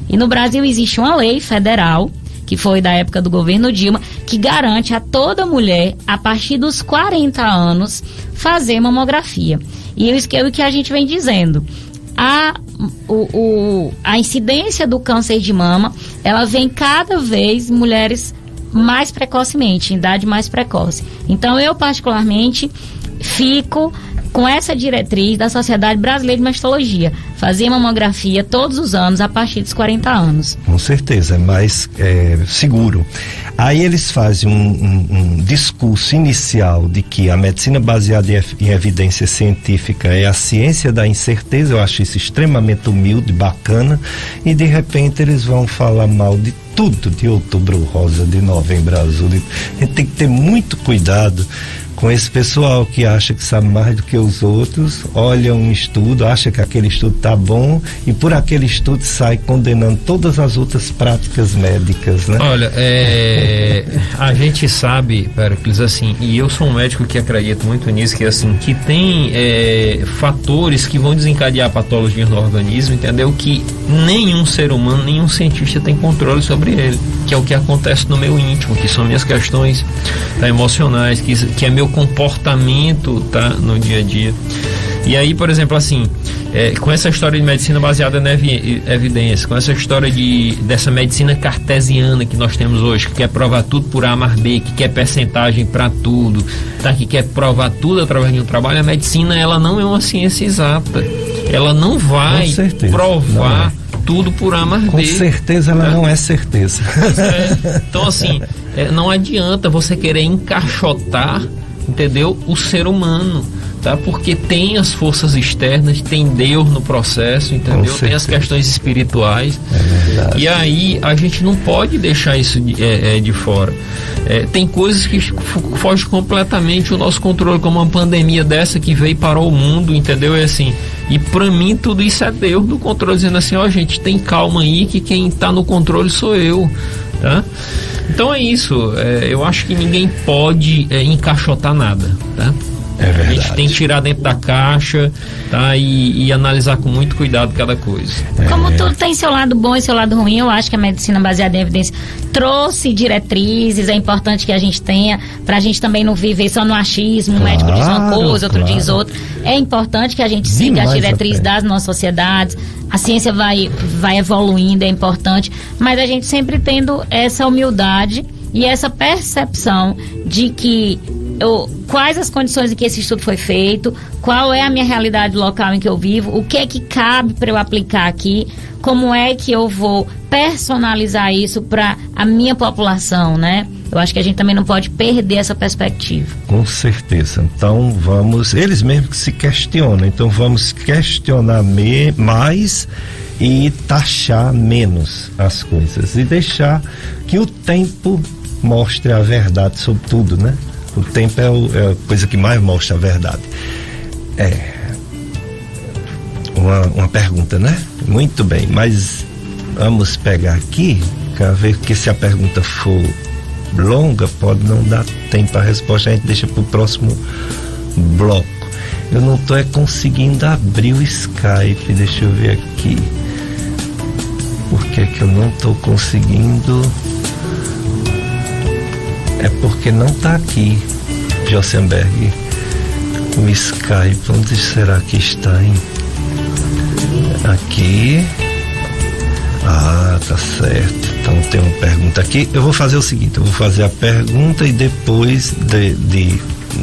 E no Brasil existe uma lei federal, que foi da época do governo Dilma, que garante a toda mulher, a partir dos 40 anos, fazer mamografia. E isso que é o que a gente vem dizendo. A incidência do câncer de mama, ela vem cada vez mulheres mais precocemente, em idade mais precoce. Então, eu particularmente fico com essa diretriz da Sociedade Brasileira de Mastologia, fazer mamografia todos os anos a partir dos 40 anos. Com certeza, é mais seguro. Aí eles fazem um discurso inicial de que a medicina baseada em evidência científica é a ciência da incerteza. Eu acho isso extremamente humilde, bacana, e de repente eles vão falar mal de tudo, de Outubro Rosa, de Novembro Azul. A gente tem que ter muito cuidado, com esse pessoal que acha que sabe mais do que os outros, olha um estudo, acha que aquele estudo tá bom e por aquele estudo sai condenando todas as outras práticas médicas, né? Olha, a gente sabe, Péricles, assim, e eu sou um médico que acredito muito nisso, que assim, que tem fatores que vão desencadear patologias no organismo, entendeu? Que nenhum ser humano, nenhum cientista tem controle sobre ele, que é o que acontece no meu íntimo, que são minhas questões emocionais, que é meu comportamento, tá, no dia a dia. E aí, por exemplo, assim, com essa história de medicina baseada na evidência, com essa história dessa medicina cartesiana que nós temos hoje, que quer provar tudo por A mais B, que quer percentagem para tudo, tá, que quer provar tudo através de um trabalho, a medicina, ela não é uma ciência exata. Ela não vai provar tudo por A mais B. Com certeza ela não é certeza. Então, assim, não adianta você querer encaixotar, entendeu, o ser humano, tá? Porque tem as forças externas, tem Deus no processo, entendeu? Tem as questões espirituais. E aí a gente não pode deixar isso de fora. Tem coisas que fogem completamente o nosso controle, como uma pandemia dessa que veio e parou o mundo, entendeu? É assim, e pra mim tudo isso é Deus no controle, dizendo assim, ó, gente, tem calma aí que quem tá no controle sou eu, tá? Então é isso, eu acho que ninguém pode encaixotar nada, tá? É verdade. A gente tem que tirar dentro da caixa, tá? E analisar com muito cuidado cada coisa. Como tudo tem seu lado bom e seu lado ruim, eu acho que a medicina baseada em evidência trouxe diretrizes, é importante que a gente tenha, pra gente também não viver só no achismo, um médico diz uma coisa, outro diz outra. É importante que a gente siga as diretrizes das nossas sociedades, a ciência vai evoluindo, é importante, mas a gente sempre tendo essa humildade e essa percepção de que quais as condições em que esse estudo foi feito, qual é a minha realidade local em que eu vivo, o que é que cabe para eu aplicar aqui, como é que eu vou personalizar isso para a minha população, né? Eu acho que a gente também não pode perder essa perspectiva. Com certeza. Então eles mesmos que se questionam, então vamos questionar mais e taxar menos as coisas e deixar que o tempo mostre a verdade sobre tudo, né? O tempo é a coisa que mais mostra a verdade. Uma pergunta, né? Muito bem, mas vamos pegar aqui, para ver que se a pergunta for longa, pode não dar tempo a resposta, a gente deixa para o próximo bloco. Eu não estou conseguindo abrir o Skype, deixa eu ver aqui. Por que que eu não estou conseguindo? É porque não está aqui, Josenberg, o Skype. Onde será que está, hein? Aqui. Ah, tá certo. Então tem uma pergunta aqui. Eu vou fazer o seguinte, eu vou fazer a pergunta e depois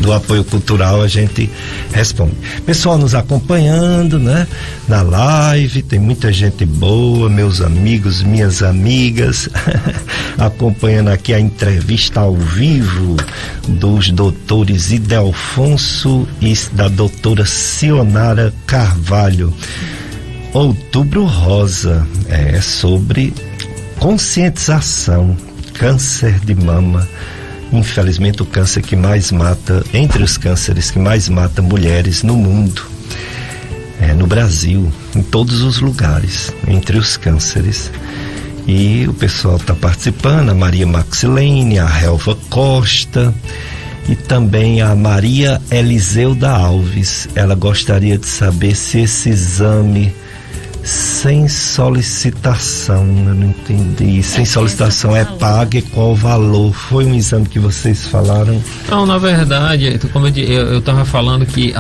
do apoio cultural a gente responde. Pessoal nos acompanhando, né? Na live, tem muita gente boa, meus amigos, minhas amigas, acompanhando aqui a entrevista ao vivo dos doutores Idelfonso e da doutora Sionara Carvalho. Outubro Rosa é sobre conscientização, câncer de mama. Infelizmente o câncer que mais mata, entre os cânceres que mais mata mulheres no mundo, no Brasil, em todos os lugares, entre os cânceres. E o pessoal está participando, a Maria Maxilene, a Helva Costa e também a Maria Eliseuda Alves. Ela gostaria de saber se esse exame sem solicitação, eu não entendi. Sem solicitação é pago e qual o valor? Foi um exame que vocês falaram? Não, na verdade, como eu estava falando que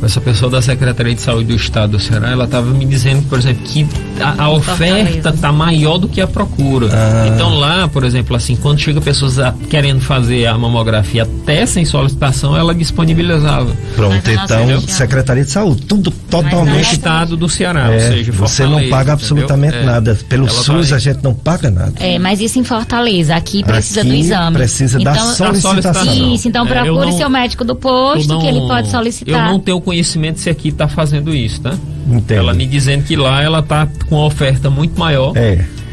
essa pessoa da Secretaria de Saúde do Estado do Ceará, ela estava me dizendo, por exemplo, que a oferta está maior do que a procura. Então lá, por exemplo, assim, quando chega pessoas querendo fazer a mamografia até sem solicitação, ela disponibilizava. Pronto, então, Secretaria de Saúde, tudo totalmente... Estado do Ceará, ou seja, você não paga absolutamente nada. Pelo SUS a gente não paga nada. Mas isso em Fortaleza. Aqui precisa do exame. Precisa da solicitação. Isso, então procure seu médico do posto que ele pode solicitar. Eu não tenho conhecimento se aqui está fazendo isso, tá? Entendo. Ela me dizendo que lá ela está com uma oferta muito maior.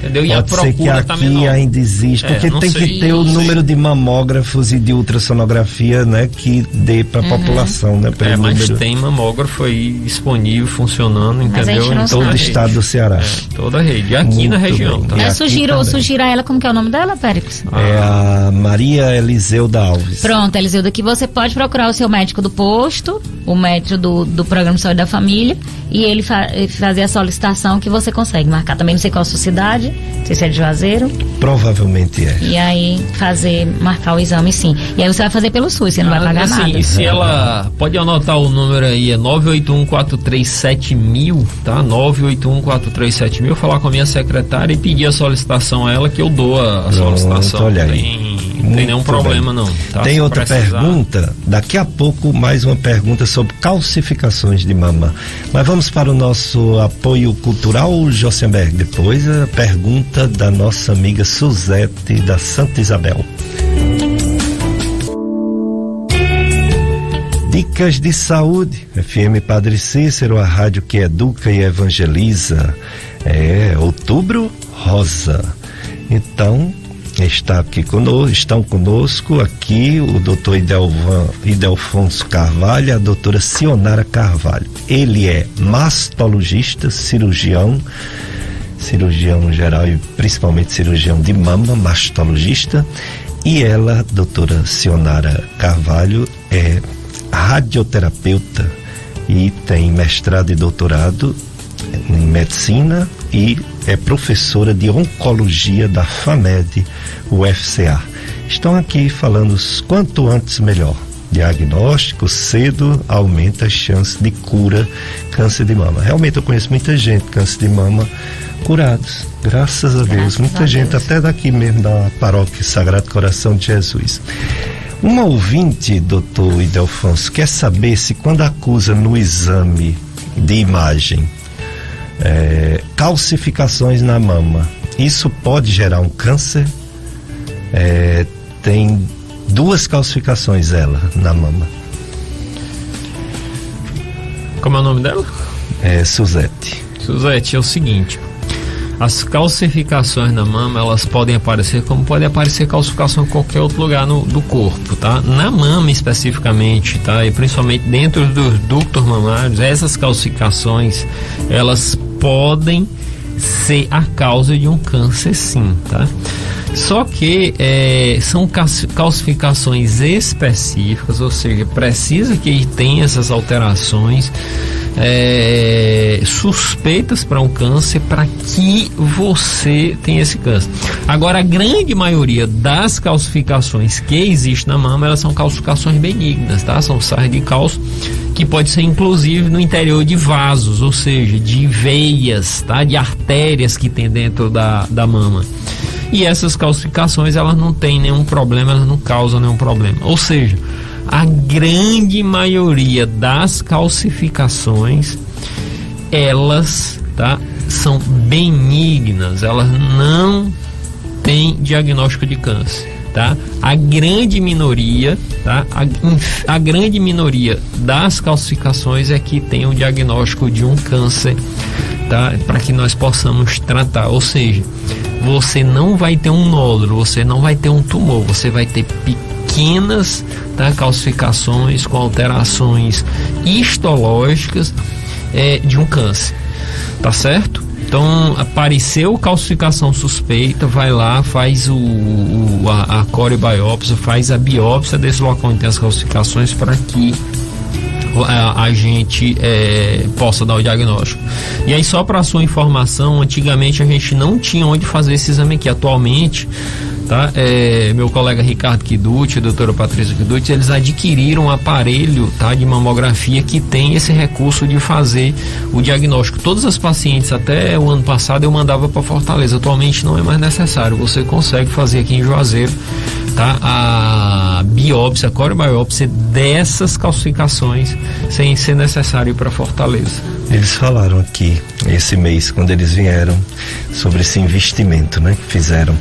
entendeu? E a Pode ser que procura tá aqui menor. ainda existe, porque não tem sei, que ter o número de mamógrafos e de ultrassonografia, né, que dê para a população, né, pelo mas número. tem mamógrafo aí disponível, funcionando, Mas a gente entendeu? não Em sabe. Todo o estado do Ceará. Toda a rede. E aqui Muito na região, bem. tá? E Eu aqui sugiro também. a ela, como que é o nome dela, Péricles? É a Maria Eliseuda Alves. Pronto, Eliseuda, que você pode procurar o seu médico do posto, o médico do Programa de Saúde da Família, e ele fazer a solicitação que você consegue marcar. Também não sei qual a sua cidade, não sei se é de Juazeiro, Provavelmente é. e aí marcar o exame, sim. E aí você vai fazer pelo SUS, você não vai pagar assim, nada. E se ela pode anotar o número aí, é 981-437-1000, tá? 981-437-1000, falar com a minha secretária e pedir a solicitação a ela, que eu dou a solicitação. olha Não aí. tem nenhum Muito problema bem. não, tá? Tem Se outra precisar. pergunta, daqui a pouco mais uma pergunta sobre calcificações de mama. Mas vamos para o nosso apoio cultural, Josenberg. Depois a pergunta da nossa amiga Suzete da Santa Isabel. Dicas de saúde, FM Padre Cícero, a rádio que educa e evangeliza. É Outubro Rosa. Então, estão conosco aqui o doutor Idelfonso Carvalho e a doutora Sionara Carvalho. Ele é mastologista, cirurgião geral e principalmente cirurgião de mama, mastologista, e ela, doutora Sionara Carvalho, é radioterapeuta e tem mestrado e doutorado em medicina e é professora de oncologia da FAMED, UFCA. Estão aqui falando quanto antes melhor. Diagnóstico cedo aumenta as chances de cura câncer de mama. Realmente eu conheço muita gente câncer de mama curados, graças a Deus. Muita gente até daqui mesmo da paróquia Sagrado Coração de Jesus. Uma ouvinte, doutor Idelfonso, quer saber se quando acusa no exame de imagem calcificações na mama, isso pode gerar um câncer? Tem 2 calcificações ela na mama. Como é o nome dela? Suzete. Suzete, é o seguinte: as calcificações na mama, elas podem aparecer como pode aparecer calcificação em qualquer outro lugar do corpo, tá? Na mama especificamente, tá? E principalmente dentro dos ductos mamários, essas calcificações, elas podem ser a causa de um câncer, sim, tá? Só que são calcificações específicas, ou seja, precisa que tenha essas alterações suspeitas para um câncer para que você tenha esse câncer. Agora, a grande maioria das calcificações que existem na mama, elas são calcificações benignas, tá? São sais de cálcio que pode ser inclusive no interior de vasos, ou seja, de veias, tá? De artérias que tem dentro da mama. E essas calcificações, elas não têm nenhum problema, elas não causam nenhum problema. Ou seja, a grande maioria das calcificações, elas, tá, são benignas, elas não têm diagnóstico de câncer, tá? A grande minoria, tá? A grande minoria das calcificações é que tem o diagnóstico de um câncer, tá? Para que nós possamos tratar, ou seja, você não vai ter um nódulo, você não vai ter um tumor, você vai ter pequenas, tá, calcificações com alterações histológicas de um câncer, tá certo? Então, apareceu calcificação suspeita, vai lá, faz a corebiópsia, faz a biópsia desse local onde tem as calcificações para que a gente possa dar o diagnóstico. E aí, só para sua informação, antigamente a gente não tinha onde fazer esse exame aqui. Atualmente, tá? Meu colega Ricardo Kiducci, a doutora Patrícia Kiducci, eles adquiriram um aparelho, tá, de mamografia que tem esse recurso de fazer o diagnóstico. Todas as pacientes, até o ano passado, eu mandava para Fortaleza. Atualmente não é mais necessário, você consegue fazer aqui em Juazeiro, tá, a biópsia, a corebiópsia dessas calcificações sem ser necessário ir para Fortaleza. Eles falaram aqui esse mês, quando eles vieram, sobre esse investimento, né, que fizeram.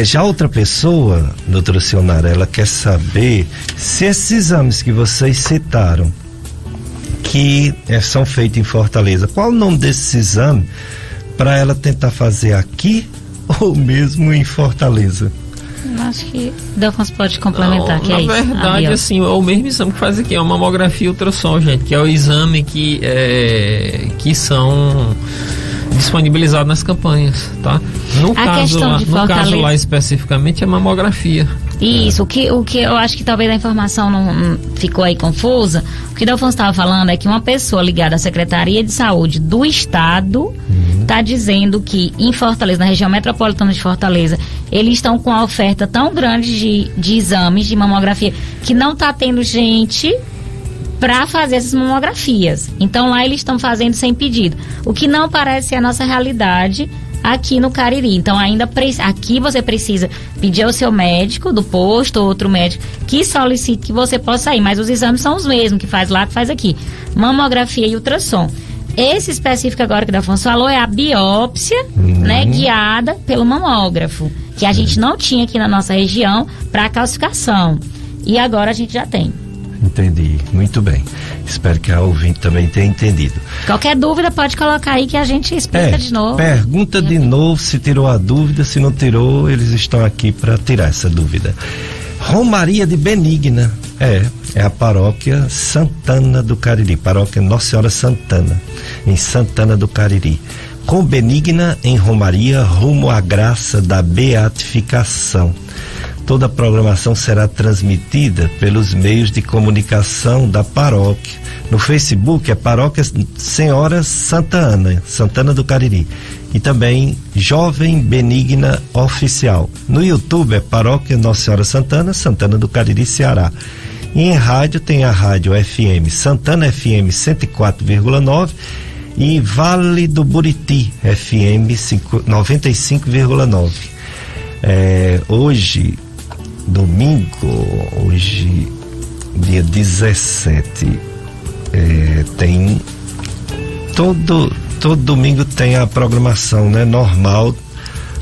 Já outra pessoa, doutora Sionara, ela quer saber se esses exames que vocês citaram, que são feitos em Fortaleza, qual o nome desse exame para ela tentar fazer aqui ou mesmo em Fortaleza? Acho que Delfonso pode complementar, que é isso. Na verdade, assim, é o mesmo exame que faz aqui, é uma mamografia e ultrassom, gente, que é o exame que são disponibilizados nas campanhas, tá? No caso lá especificamente é mamografia. Isso, o que eu acho que talvez a informação não ficou aí confusa. O que Delfonso estava falando é que uma pessoa ligada à Secretaria de Saúde do Estado está dizendo que em Fortaleza, na região metropolitana de Fortaleza, eles estão com uma oferta tão grande de exames de mamografia que não está tendo gente para fazer essas mamografias. Então lá eles estão fazendo sem pedido, o que não parece ser a nossa realidade aqui no Cariri. Então ainda aqui você precisa pedir ao seu médico do posto ou outro médico que solicite que você possa ir, mas os exames são os mesmos, que faz lá, que faz aqui, mamografia e ultrassom. Esse específico agora que o Delfonso falou é a biópsia, né, guiada pelo mamógrafo, que a gente não tinha aqui na nossa região para calcificação, e agora a gente já tem. Entendi, muito bem. Espero que a ouvinte também tenha entendido. Qualquer dúvida pode colocar aí que a gente explica de novo. Pergunta de novo se tirou a dúvida, se não tirou, eles estão aqui para tirar essa dúvida. Romaria de Benigna, é a paróquia Santana do Cariri, paróquia Nossa Senhora Santana, em Santana do Cariri. Com Benigna em Romaria, rumo à graça da beatificação. Toda a programação será transmitida pelos meios de comunicação da paróquia. No Facebook é Paróquia Senhora Santa Ana, Santana do Cariri. E também Jovem Benigna Oficial. No YouTube é Paróquia Nossa Senhora Santana, Santana do Cariri, Ceará. E em rádio tem a rádio FM Santana FM 104,9 e Vale do Buriti FM 95,9. Hoje, dia 17, tem todo domingo tem a programação, né, normal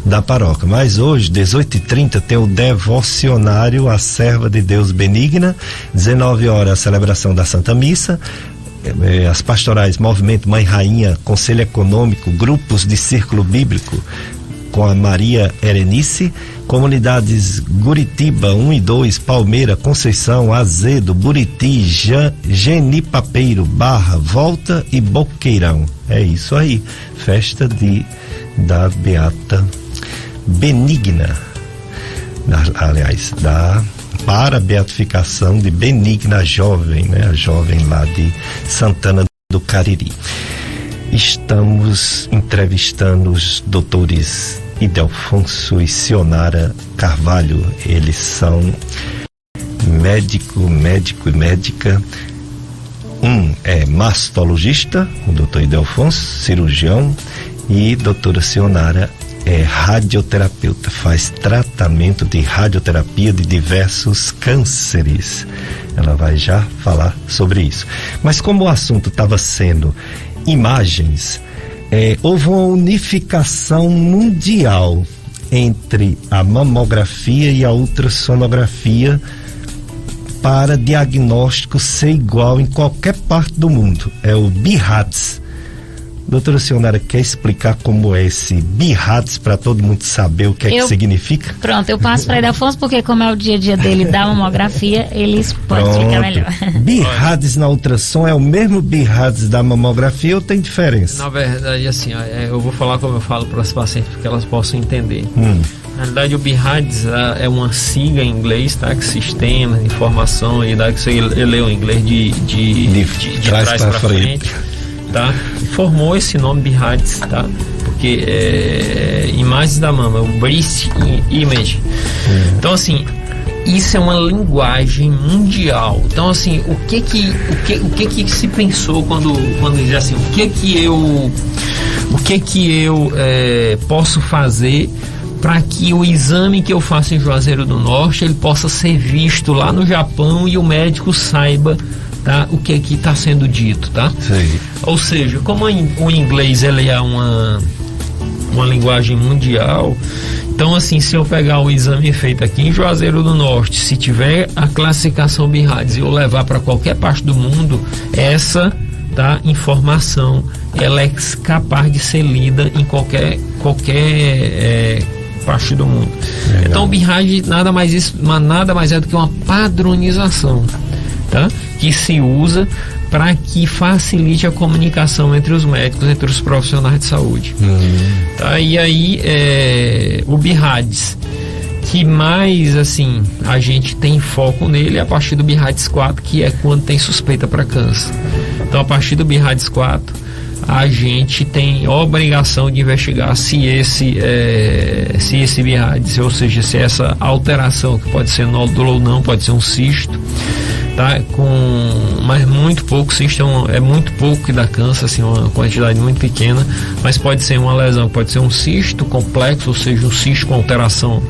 da paróquia, mas hoje 18h30 tem o devocionário A Serva de Deus Benigna, 19h a celebração da Santa Missa, as pastorais Movimento Mãe Rainha, Conselho Econômico, grupos de Círculo Bíblico com a Maria Erenice, comunidades Guritiba 1 e 2, Palmeira, Conceição, Azedo, Buriti, Genipapeiro, Barra, Volta e Boqueirão. É isso aí, festa da Beata Benigna, para a beatificação de Benigna Jovem, né? A jovem lá de Santana do Cariri. Estamos entrevistando os doutores Idelfonso e Sionara Carvalho. Eles são médico e médica. Um é mastologista, o doutor Idelfonso, cirurgião, e doutora Sionara é radioterapeuta, faz tratamento de radioterapia de diversos cânceres. Ela vai já falar sobre isso. Mas como o assunto estava sendo imagens, houve uma unificação mundial entre a mamografia e a ultrassonografia para diagnóstico ser igual em qualquer parte do mundo. É o BIRADS. Doutora Sionara, quer explicar como é esse BIRADS para todo mundo saber o que é que significa? Pronto, eu passo para Idelfonso porque como é o dia a dia dele da mamografia, eles podem explicar melhor. BIRADS na ultrassom é o mesmo BIRADS da mamografia ou tem diferença? Na verdade, assim, eu vou falar como eu falo para as pacientes para que elas possam entender. Na verdade, o BIRADS é uma sigla em inglês, tá? Que sistema de informação e que você leu em inglês de trás para frente. Tá? Formou esse nome BIRADS, tá? Porque imagens da mama, o Breast Image. Então, assim, isso é uma linguagem mundial. Então, assim, o que se pensou quando diz assim, o que eu posso fazer para que o exame que eu faço em Juazeiro do Norte ele possa ser visto lá no Japão e o médico saiba, tá, o que aqui está sendo dito, tá? Sim. Ou seja, como o inglês ele é uma linguagem mundial, então assim, se eu pegar o exame feito aqui em Juazeiro do Norte, se tiver a classificação BIRADS e eu levar para qualquer parte do mundo, essa, tá, informação ela é capaz de ser lida em qualquer parte do mundo. Legal. Então o BIRAD nada mais é do que uma padronização, tá? Que se usa para que facilite a comunicação entre os médicos, entre os profissionais de saúde. Tá? E aí o BIRADS que mais assim a gente tem foco nele é a partir do BIRADS 4, que é quando tem suspeita para câncer. Então a partir do BIRADS 4 a gente tem a obrigação de investigar se esse BIRADS, ou seja, se essa alteração, que pode ser nódulo ou não, pode ser um cisto, tá? Mas muito pouco, cisto é muito pouco que dá câncer, assim, uma quantidade muito pequena, mas pode ser uma lesão, pode ser um cisto complexo, ou seja, um cisto com alteração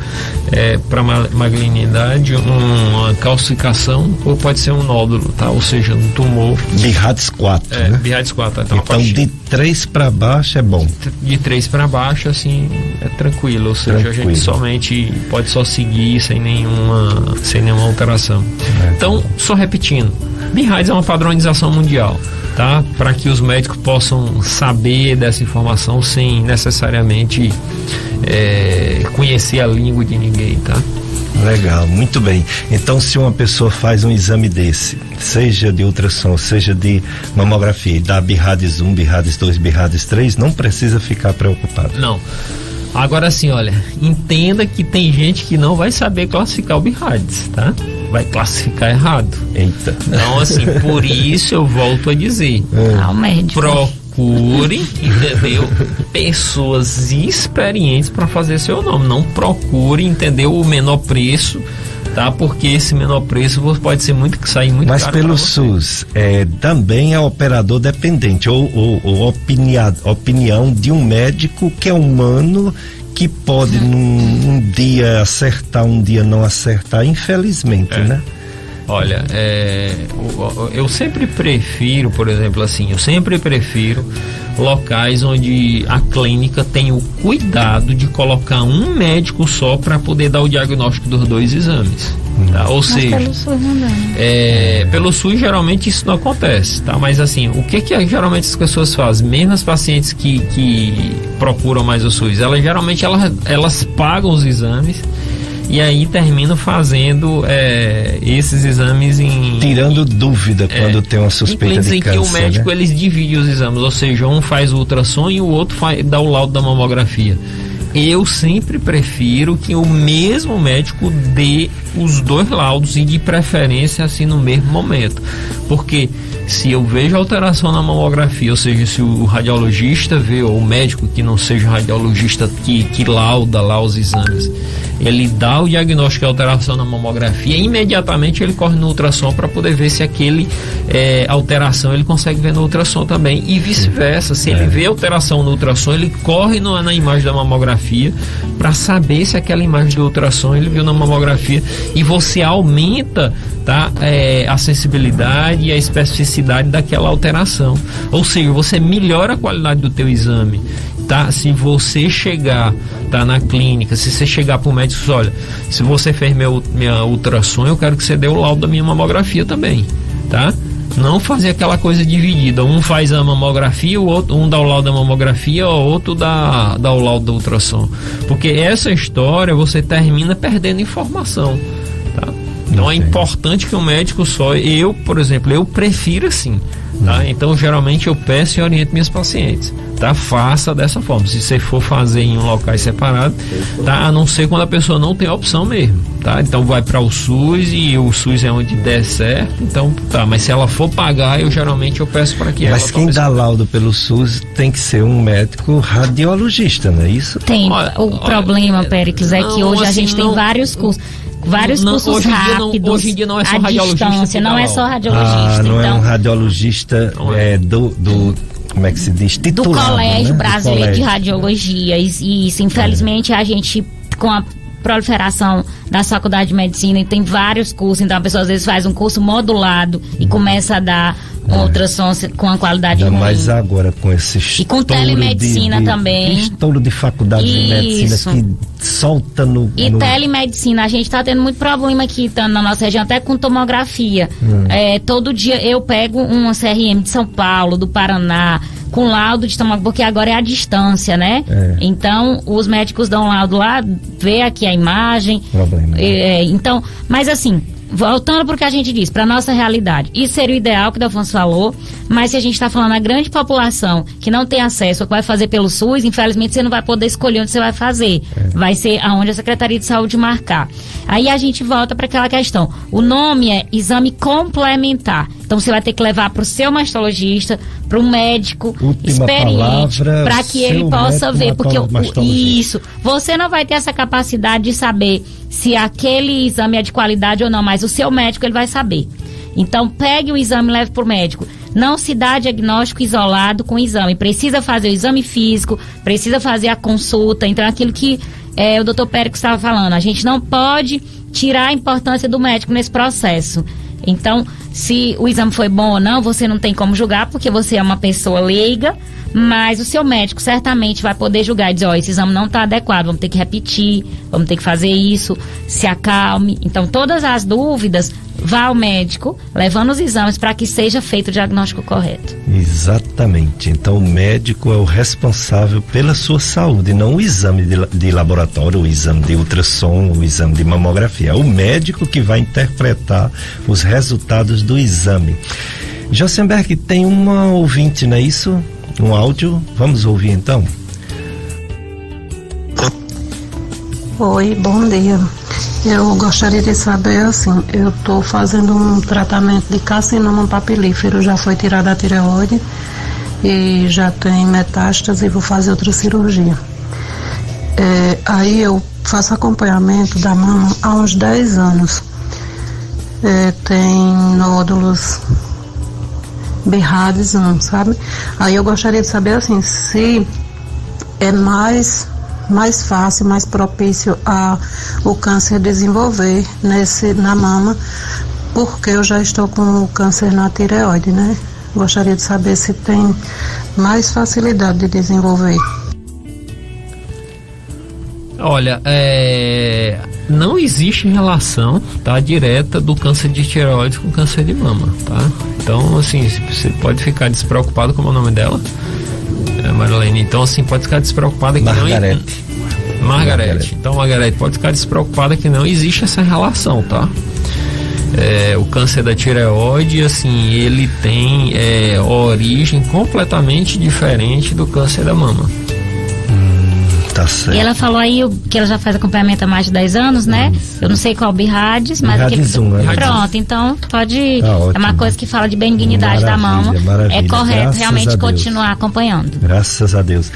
para malignidade, uma calcificação, ou pode ser um nódulo, tá? Ou seja, um tumor. BIRADS 4, né? BIRADS 4. Então de 3 para baixo é bom. De 3 para baixo, assim, é tranquilo, ou seja, a gente somente pode só seguir sem nenhuma alteração. Então, só repetindo, BIRADS é uma padronização mundial, tá? Para que os médicos possam saber dessa informação sem necessariamente conhecer a língua de ninguém, tá? Legal, muito bem. Então, se uma pessoa faz um exame desse, seja de ultrassom, seja de mamografia, e dá BIRADS 1, BIRADS 2, BIRADS 3, não precisa ficar preocupado. Não. Agora sim, olha, entenda que tem gente que não vai saber classificar o BIRADS, tá? Vai classificar errado. Eita. Então, assim, por isso eu volto a dizer. Procure, entendeu? Pessoas experientes para fazer seu nome. Não procure, entendeu? O menor preço, tá? Porque esse menor preço pode ser sair muito Mas caro. Mas pelo SUS, também é operador dependente, ou opinião de um médico que é humano, que pode num dia acertar, um dia não acertar, infelizmente, né? Olha, eu sempre prefiro, por exemplo, assim, locais onde a clínica tem o cuidado de colocar um médico só para poder dar o diagnóstico dos 2 exames. Tá? Ou seja, pelo SUS não dá. Pelo SUS geralmente isso não acontece, tá? Mas assim, o que geralmente as pessoas fazem? Mesmo as pacientes que procuram mais o SUS, geralmente elas pagam os exames e aí terminam fazendo esses exames tirando dúvida quando tem uma suspeita de câncer, que o médico, né? Eles dividem os exames, ou seja, um faz o ultrassom e o outro dá o laudo da mamografia. Eu sempre prefiro que o mesmo médico dê os 2 laudos, e de preferência assim no mesmo momento, porque se eu vejo alteração na mamografia, ou seja, se o radiologista vê, ou o médico que não seja radiologista que lauda lá os exames, ele dá o diagnóstico de alteração na mamografia, imediatamente ele corre no ultrassom para poder ver se aquele alteração ele consegue ver no ultrassom também, e vice-versa. Se ele vê alteração no ultrassom, ele corre na imagem da mamografia para saber se aquela imagem do ultrassom ele viu na mamografia, e você aumenta, tá, a sensibilidade e a especificidade daquela alteração, ou seja, você melhora a qualidade do teu exame, tá? Se você chegar, tá, na clínica, se você chegar pro médico, olha, se você fez minha ultrassom, eu quero que você dê o laudo da minha mamografia também, tá? Não fazer aquela coisa dividida, um faz a mamografia, o outro, um dá o laudo da mamografia, o outro dá o laudo da ultrassom, porque essa história você termina perdendo informação, tá? Então é importante que o médico por exemplo, eu prefiro assim, tá? Então geralmente eu peço e oriento minhas pacientes, tá? Faça dessa forma. Se você for fazer em locais separados, tá? A não ser quando a pessoa não tem opção mesmo, tá? Então vai para o SUS, e o SUS é onde der certo, então tá. Mas se ela for pagar, eu peço para que ela... Mas quem dá laudo pelo SUS tem que ser um médico radiologista, não é isso? Tem. O problema, Péricles, é que hoje a gente tem vários cursos. Cursos rápidos. Hoje em dia não é só radiologista. Distância, não é só radiologista. Não é um radiologista como é que se diz? Titulado, do Colégio, né? Brasileiro de Radiologia. E isso, infelizmente, a gente, com a proliferação da faculdade de medicina, e tem vários cursos, então a pessoa às vezes faz um curso modulado e começa a dar ultrassom com a qualidade ruim. Mas agora com esse e com telemedicina também. Estouro de faculdade de medicina que solta no... E telemedicina, a gente está tendo muito problema aqui na nossa região, até com tomografia. Todo dia eu pego uma CRM de São Paulo, do Paraná, com laudo de estômago, porque agora é a distância, né? Então, os médicos dão laudo lá, vê aqui a imagem. Problema. Então, mas assim, voltando para o que a gente disse, para nossa realidade, isso seria o ideal que o Delfonso falou, mas se a gente está falando a grande população que não tem acesso ou que vai fazer pelo SUS, infelizmente você não vai poder escolher onde você vai fazer. Vai ser aonde a Secretaria de Saúde marcar. Aí a gente volta para aquela questão. O nome é exame complementar. Então você vai ter que levar para o seu mastologista, para um médico experiente, para que ele possa ver, porque isso, você não vai ter essa capacidade de saber se aquele exame é de qualidade ou não, mas o seu médico ele vai saber. Então pegue o exame e leve para o médico. Não se dá diagnóstico isolado com o exame. Precisa fazer o exame físico, precisa fazer a consulta. Então aquilo que o Dr. Péricles estava falando, a gente não pode tirar a importância do médico nesse processo. Então, se o exame foi bom ou não, você não tem como julgar, porque você é uma pessoa leiga, mas o seu médico certamente vai poder julgar e dizer, esse exame não está adequado, vamos ter que repetir, vamos ter que fazer isso, se acalme. Então, todas as dúvidas, vá ao médico, levando os exames para que seja feito o diagnóstico correto. Exatamente. Então, o médico é o responsável pela sua saúde, não o exame de laboratório, o exame de ultrassom, o exame de mamografia. É o médico que vai interpretar os resultados do exame. Josenberg, tem uma ouvinte, não é isso? Um áudio, vamos ouvir então. Oi, bom dia. Eu gostaria de saber, assim, eu estou fazendo um tratamento de carcinoma papilífero, já foi tirada a tireoide e já tem metástase e vou fazer outra cirurgia. Aí eu faço acompanhamento da mama há uns 10 anos. Tem nódulos berrades, não, sabe? Aí eu gostaria de saber, assim, se é mais fácil, mais propício a o câncer desenvolver na mama, porque eu já estou com o câncer na tireoide, né? Gostaria de saber se tem mais facilidade de desenvolver. Olha, não existe relação, tá, direta do câncer de tireoide com câncer de mama, tá? Então, assim, você pode ficar despreocupado, como é o nome dela? Marlene. Então, assim, pode ficar despreocupada que Margarete. Então, Margarete, pode ficar despreocupada que não existe essa relação, tá? O câncer da tireoide, assim, ele tem origem completamente diferente do câncer da mama. Tá certo. E ela falou aí que ela já faz acompanhamento há mais de 10 anos, né? Eu não sei qual BIRADS, mas pronto, então pode. É uma coisa que fala de benignidade da mama. Maravilha. É correto Graças realmente continuar acompanhando. Graças a Deus.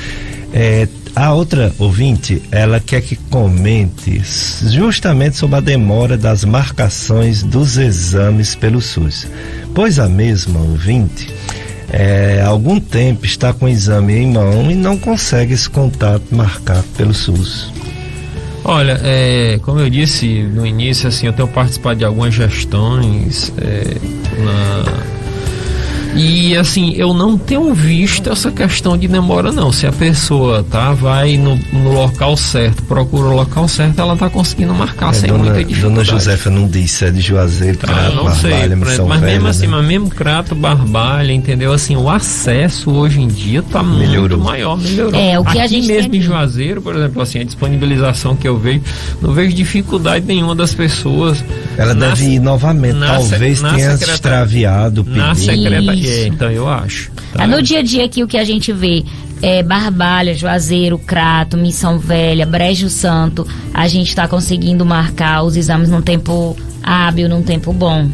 A outra ouvinte, ela quer que comente justamente sobre a demora das marcações dos exames pelo SUS. Pois a mesma ouvinte há algum tempo está com o exame em mão e não consegue esse contato marcado pelo SUS. Olha, como eu disse no início, assim, eu tenho participado de algumas gestões e assim, eu não tenho visto essa questão de demora não. Se a pessoa vai no local certo, procura o local certo, ela está conseguindo marcar sem muita dificuldade. Dona Josefa não disse, é de Juazeiro, Crato, Barbalha, Missão mas Velha, mesmo assim, né? mas mesmo Crato, Barbalha, entendeu? Assim, o acesso hoje em dia está muito maior, melhorou. O que aqui a gente mesmo tem... em Juazeiro, por exemplo, assim, a disponibilização que eu vejo, não vejo dificuldade nenhuma das pessoas. Ela deve ir novamente, talvez tenha extraviado o pedido. Na secretaria. Então eu acho. Tá? No dia a dia aqui o que a gente vê Barbalha, Juazeiro, Crato, Missão Velha, Brejo Santo, a gente está conseguindo marcar os exames num tempo hábil, num tempo bom.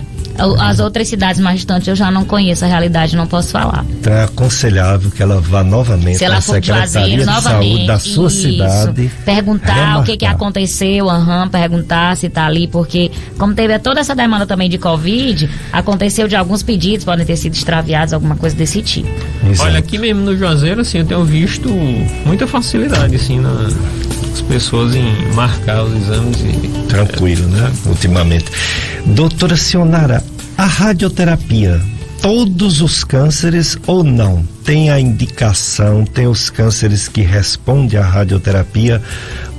As outras cidades mais distantes eu já não conheço a realidade, não posso falar. Então é aconselhável que ela vá novamente à Secretaria de Saúde da sua cidade. Perguntar o que aconteceu, perguntar se está ali, porque como teve toda essa demanda também de Covid, aconteceu de alguns pedidos, podem ter sido extraviados, alguma coisa desse tipo. Exato. Olha, aqui mesmo no Juazeiro, assim, eu tenho visto muita facilidade, assim, as pessoas em marcar os exames tranquilo, né? Ultimamente. Doutora Sionara, a radioterapia, todos os cânceres ou não? Tem a indicação, tem os cânceres que respondem à radioterapia,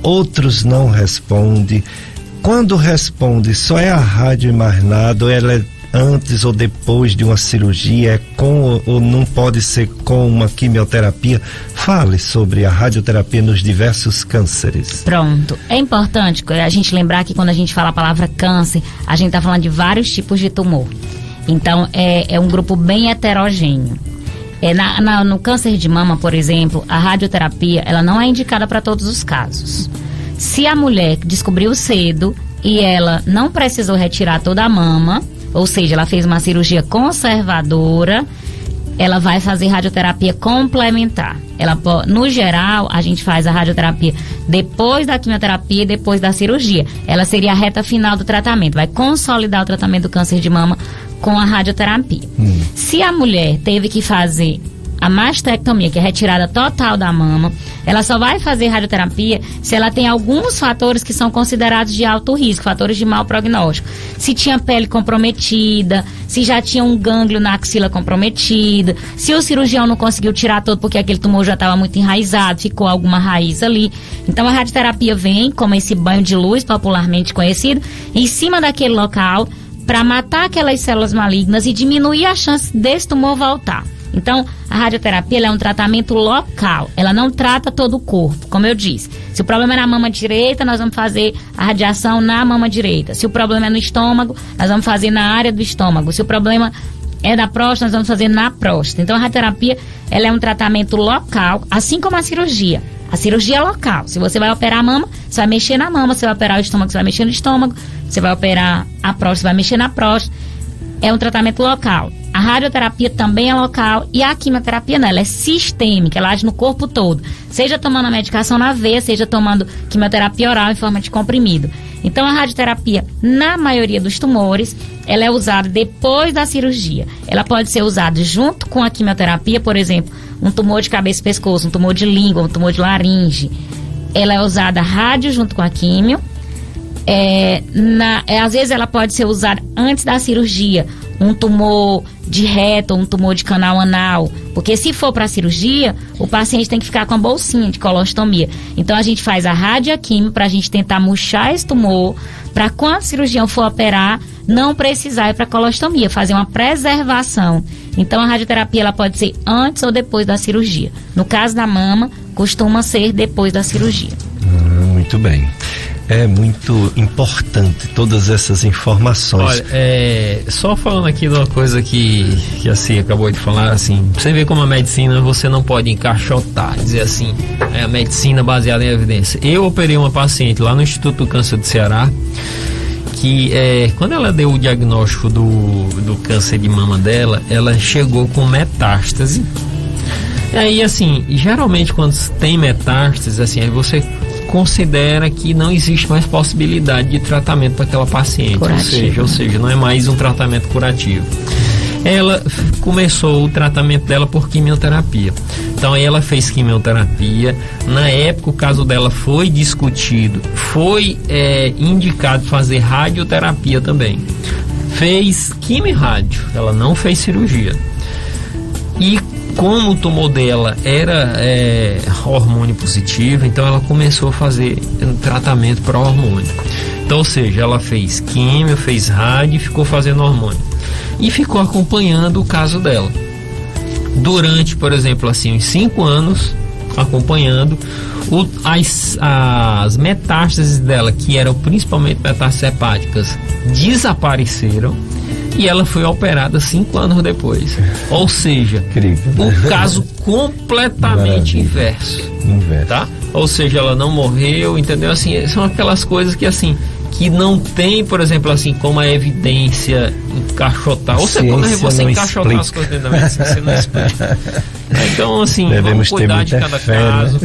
outros não respondem. Quando responde, só é a rádio e mais nada, ou ela antes ou depois de uma cirurgia? É com ou não pode ser com uma quimioterapia? Fale sobre a radioterapia nos diversos cânceres. Pronto. É importante a gente lembrar que quando a gente fala a palavra câncer, a gente está falando de vários tipos de tumor. Então, é um grupo bem heterogêneo. No câncer de mama, por exemplo, a radioterapia ela não é indicada para todos os casos. Se a mulher descobriu cedo e ela não precisou retirar toda a mama, ou seja, ela fez uma cirurgia conservadora, ela vai fazer radioterapia complementar. No geral, a gente faz a radioterapia depois da quimioterapia e depois da cirurgia. Ela seria a reta final do tratamento, vai consolidar o tratamento do câncer de mama com a radioterapia. Se a mulher teve que fazer a mastectomia, que é a retirada total da mama, ela só vai fazer radioterapia se ela tem alguns fatores que são considerados de alto risco, fatores de mau prognóstico. Se tinha pele comprometida, se já tinha um gânglio na axila comprometida, se o cirurgião não conseguiu tirar todo porque aquele tumor já estava muito enraizado, ficou alguma raiz ali. Então a radioterapia vem como esse banho de luz, popularmente conhecido, em cima daquele local, para matar aquelas células malignas e diminuir a chance desse tumor voltar. Então, a radioterapia ela é um tratamento local, ela não trata todo o corpo, como eu disse. Se o problema é na mama direita, nós vamos fazer a radiação na mama direita. Se o problema é no estômago, nós vamos fazer na área do estômago. Se o problema é da próstata, nós vamos fazer na próstata. Então, a radioterapia ela é um tratamento local, assim como a cirurgia. A cirurgia é local. Se você vai operar a mama, você vai mexer na mama. Se vai operar o estômago, você vai mexer no estômago. Se vai operar a próstata, você vai mexer na próstata. É um tratamento local. A radioterapia também é local e a quimioterapia não, ela é sistêmica, ela age no corpo todo. Seja tomando a medicação na veia, seja tomando quimioterapia oral em forma de comprimido. Então a radioterapia, na maioria dos tumores, ela é usada depois da cirurgia. Ela pode ser usada junto com a quimioterapia, por exemplo, um tumor de cabeça e pescoço, um tumor de língua, um tumor de laringe. Ela é usada rádio junto com a quimio. Às vezes ela pode ser usada antes da cirurgia, um tumor de reto, um tumor de canal anal, porque se for para cirurgia, o paciente tem que ficar com a bolsinha de colostomia. Então a gente faz a radioquímio para a gente tentar murchar esse tumor, para quando o cirurgião for operar, não precisar ir para colostomia, fazer uma preservação. Então a radioterapia ela pode ser antes ou depois da cirurgia. No caso da mama, costuma ser depois da cirurgia. Muito bem. É muito importante todas essas informações. Olha, só falando aqui de uma coisa que assim, acabou de falar, assim, você vê como a medicina você não pode encaixotar, dizer assim, a medicina baseada em evidência. Eu operei uma paciente lá no Instituto do Câncer do Ceará, que quando ela deu o diagnóstico do câncer de mama dela, ela chegou com metástase. E aí, assim, geralmente quando tem metástase, assim, aí você considera que não existe mais possibilidade de tratamento para aquela paciente, ou seja, não é mais um tratamento curativo. Ela começou o tratamento dela por quimioterapia. Então ela fez quimioterapia. Na época o caso dela foi discutido, foi indicado fazer radioterapia também. Fez quimio e rádio, ela não fez cirurgia. E como o tumor dela era hormônio positivo, então ela começou a fazer um tratamento para hormônio. Então, ou seja, ela fez químio, fez rádio e ficou fazendo hormônio. E ficou acompanhando o caso dela. Durante, por exemplo, assim, uns 5 anos, acompanhando as metástases dela, que eram principalmente metástases hepáticas, desapareceram. E ela foi operada 5 anos depois. Ou seja, o caso completamente inverso. Tá? Ou seja, ela não morreu, entendeu? Assim, são aquelas coisas que assim, que não tem, por exemplo, assim, como a evidência encaixotar. Ou seja, quando você encaixotar as coisas dentro da medicina, você não explica. Então, assim, vamos cuidar de cada caso.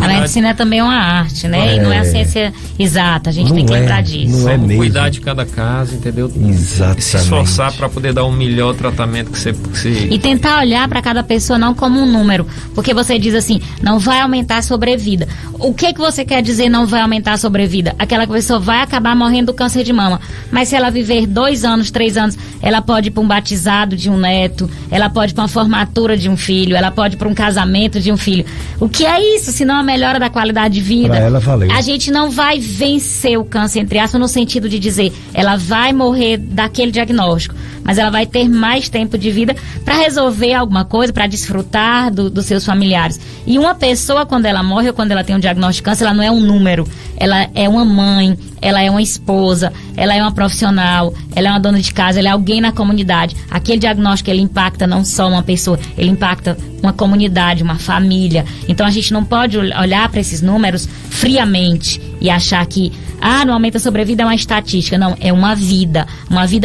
A medicina é também uma arte, né? E não é a ciência exata, a gente tem que lembrar disso. Vamos cuidar de cada caso, entendeu? Exatamente. Se esforçar para poder dar o melhor tratamento que você... E tentar olhar para cada pessoa não como um número, porque você diz assim, não vai aumentar a sobrevida. O que você quer dizer não vai aumentar a sobrevida? Aquela pessoa vai acabar morrendo do câncer de mama, mas se ela viver 2 anos, 3 anos, ela pode ir para um batizado de um neto, ela pode ir para uma formatura de um filho, ela pode ir para um casamento de um filho. O que é isso, se não a melhora da qualidade de vida? Pra ela valeu. A gente não vai vencer o câncer, entre aspas, no sentido de dizer, ela vai morrer daquele diagnóstico, mas ela vai ter mais tempo de vida para resolver alguma coisa, para desfrutar dos seus familiares. E uma pessoa, quando ela morre ou quando ela tem um diagnóstico de câncer, ela não é um número, ela é uma mãe, ela é uma esposa, ela é uma profissional, ela é uma dona de casa, ela é alguém na comunidade. Aquele diagnóstico, ele impacta não só uma pessoa, ele impacta uma comunidade, uma família. Então a gente não pode olhar para esses números friamente e achar que no aumento da sobrevida é uma estatística. Não, é uma vida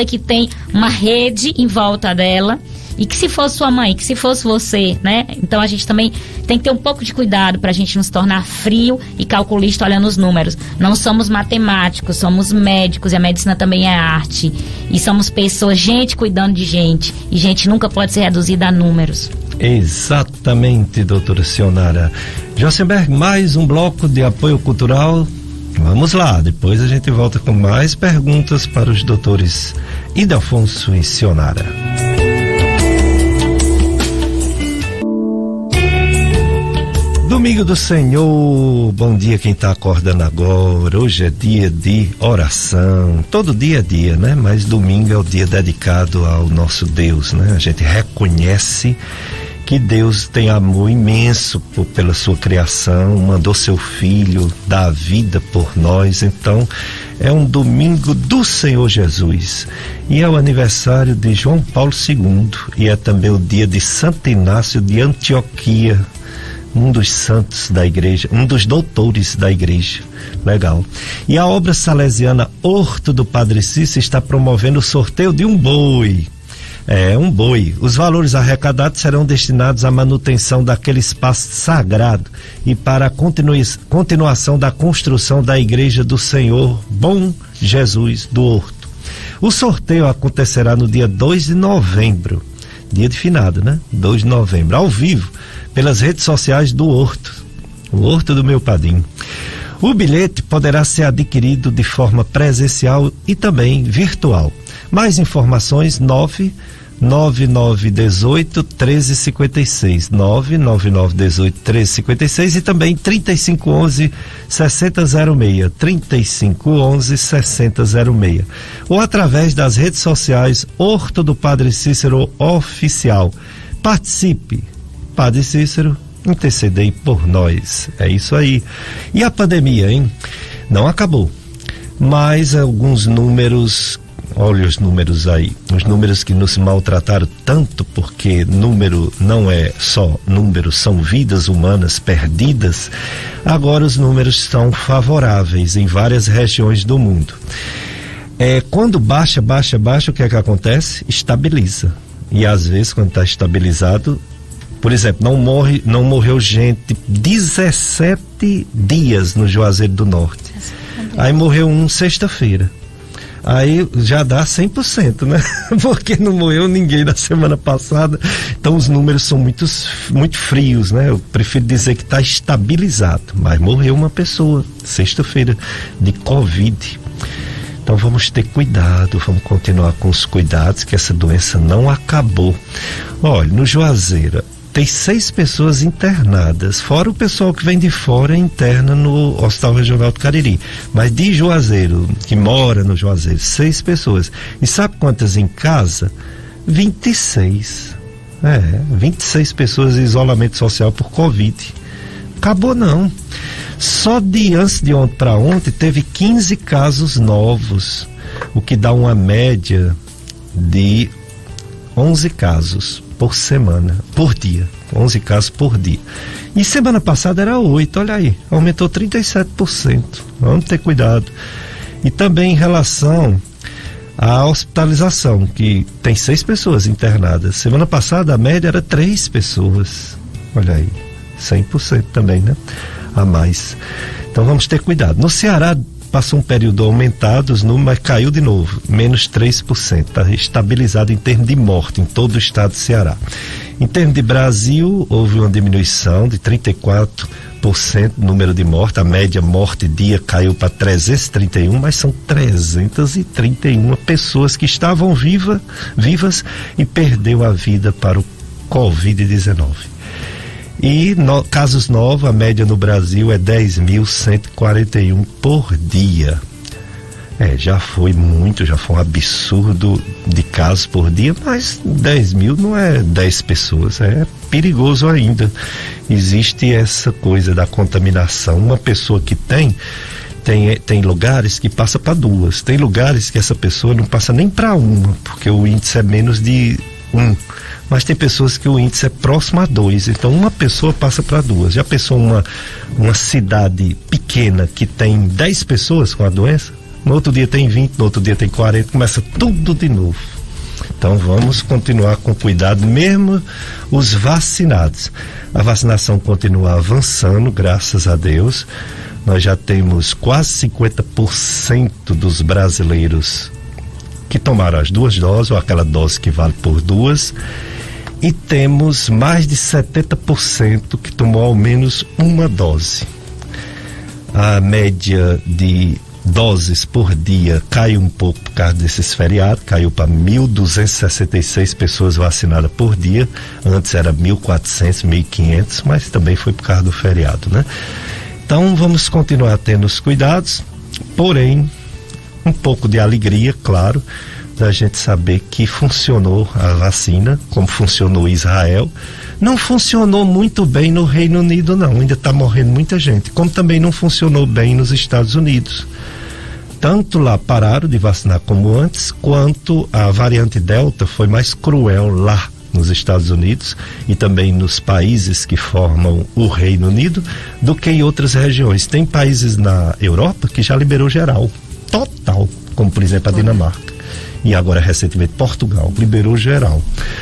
que tem uma rede em volta dela, e que se fosse sua mãe, que se fosse você, né? Então a gente também tem que ter um pouco de cuidado para a gente não se tornar frio e calculista olhando os números. Não somos matemáticos, somos médicos, e a medicina também é arte. E somos pessoas, gente cuidando de gente. E gente nunca pode ser reduzida a números. Exatamente, doutora Sionara. Josenberg, mais um bloco de apoio cultural. Vamos lá, depois a gente volta com mais perguntas para os doutores Ildefonso e Sionara. Domingo do Senhor, bom dia quem está acordando agora. Hoje é dia de oração, todo dia é dia, né? Mas domingo é o dia dedicado ao nosso Deus, né? A gente reconhece que Deus tem amor imenso pela sua criação, mandou seu Filho dar a vida por nós. Então é um domingo do Senhor Jesus, e é o aniversário de João Paulo II, e é também o dia de Santo Inácio de Antioquia, um dos santos da igreja, um dos doutores da igreja. Legal. E a obra salesiana Horto do Padre Cícero está promovendo o sorteio de um boi. Um boi. Os valores arrecadados serão destinados à manutenção daquele espaço sagrado e para a continuação da construção da Igreja do Senhor Bom Jesus do Horto. O sorteio acontecerá no dia 2 de novembro, dia de finado, né? 2 de novembro, ao vivo, pelas redes sociais do Horto, o Horto do meu Padrinho. O bilhete poderá ser adquirido de forma presencial e também virtual. Mais informações 99918 1356, 99918 1356 e também 3511 6006, 3511 6006, ou através das redes sociais Horto do Padre Cícero Oficial. Participe, Padre Cícero, intercedei por nós. É isso aí. E a pandemia, hein? Não acabou, mas alguns números. Olha os números aí, os números que nos maltrataram tanto, porque número não é só número, são vidas humanas perdidas. Agora os números são favoráveis em várias regiões do mundo. Quando baixa, o que é que acontece? Estabiliza. E às vezes, quando está estabilizado, por exemplo, não morreu gente 17 dias no Juazeiro do Norte. Aí morreu sexta-feira. Aí já dá 100%, né? Porque não morreu ninguém na semana passada. Então os números são muito frios, né? Eu prefiro dizer que está estabilizado. Mas morreu uma pessoa sexta-feira de Covid. Então vamos ter cuidado, vamos continuar com os cuidados, que essa doença não acabou. Olha, no Juazeiro tem 6 pessoas internadas, fora o pessoal que vem de fora interna no Hospital Regional do Cariri. Mas de Juazeiro, que mora no Juazeiro, 6 pessoas. E sabe quantas em casa? 26. 26 pessoas em isolamento social por Covid. Acabou não. Só de antes de ontem para ontem teve 15 casos novos, o que dá uma média de 11 casos por semana, por dia, 11 casos por dia. E semana passada era 8, olha aí, aumentou 37%. Vamos ter cuidado. E também em relação à hospitalização, que tem 6 pessoas internadas. Semana passada a média era 3 pessoas. Olha aí, 100% também, né? A mais. Então vamos ter cuidado. No Ceará passou um período aumentado, os números, mas caiu de novo, menos 3%, está estabilizado em termos de morte em todo o estado do Ceará. Em termos de Brasil, houve uma diminuição de 34% no número de mortes, a média morte-dia caiu para 331, mas são 331 pessoas que estavam vivas e perdeu a vida para o Covid-19. E casos novos, a média no Brasil é 10.141 por dia. Já foi muito, já foi um absurdo de casos por dia, mas 10 mil não é 10 pessoas, é perigoso ainda. Existe essa coisa da contaminação. Uma pessoa que tem lugares que passa para 2, tem lugares que essa pessoa não passa nem para 1, porque o índice é menos de 1. Mas tem pessoas que o índice é próximo a 2, então uma pessoa passa para 2. Já pensou uma cidade pequena que tem 10 pessoas com a doença? No outro dia tem 20, no outro dia tem 40, começa tudo de novo. Então vamos continuar com cuidado, mesmo os vacinados. A vacinação continua avançando, graças a Deus. Nós já temos quase 50% dos brasileiros que tomaram as 2 doses, ou aquela dose que vale por 2, e temos mais de 70% que tomou ao menos uma dose. A média de doses por dia caiu um pouco por causa desses feriados, caiu para 1.266 pessoas vacinadas por dia. Antes era 1.400, 1.500, mas também foi por causa do feriado, né? Então vamos continuar tendo os cuidados, porém um pouco de alegria, claro, da gente saber que funcionou a vacina, como funcionou em Israel. Não funcionou muito bem no Reino Unido, não, ainda está morrendo muita gente, como também não funcionou bem nos Estados Unidos. Tanto lá pararam de vacinar como antes, quanto a variante Delta foi mais cruel lá nos Estados Unidos e também nos países que formam o Reino Unido do que em outras regiões. Tem países na Europa que já liberou geral, total, como por exemplo a Dinamarca. E agora recentemente Portugal liberou geral.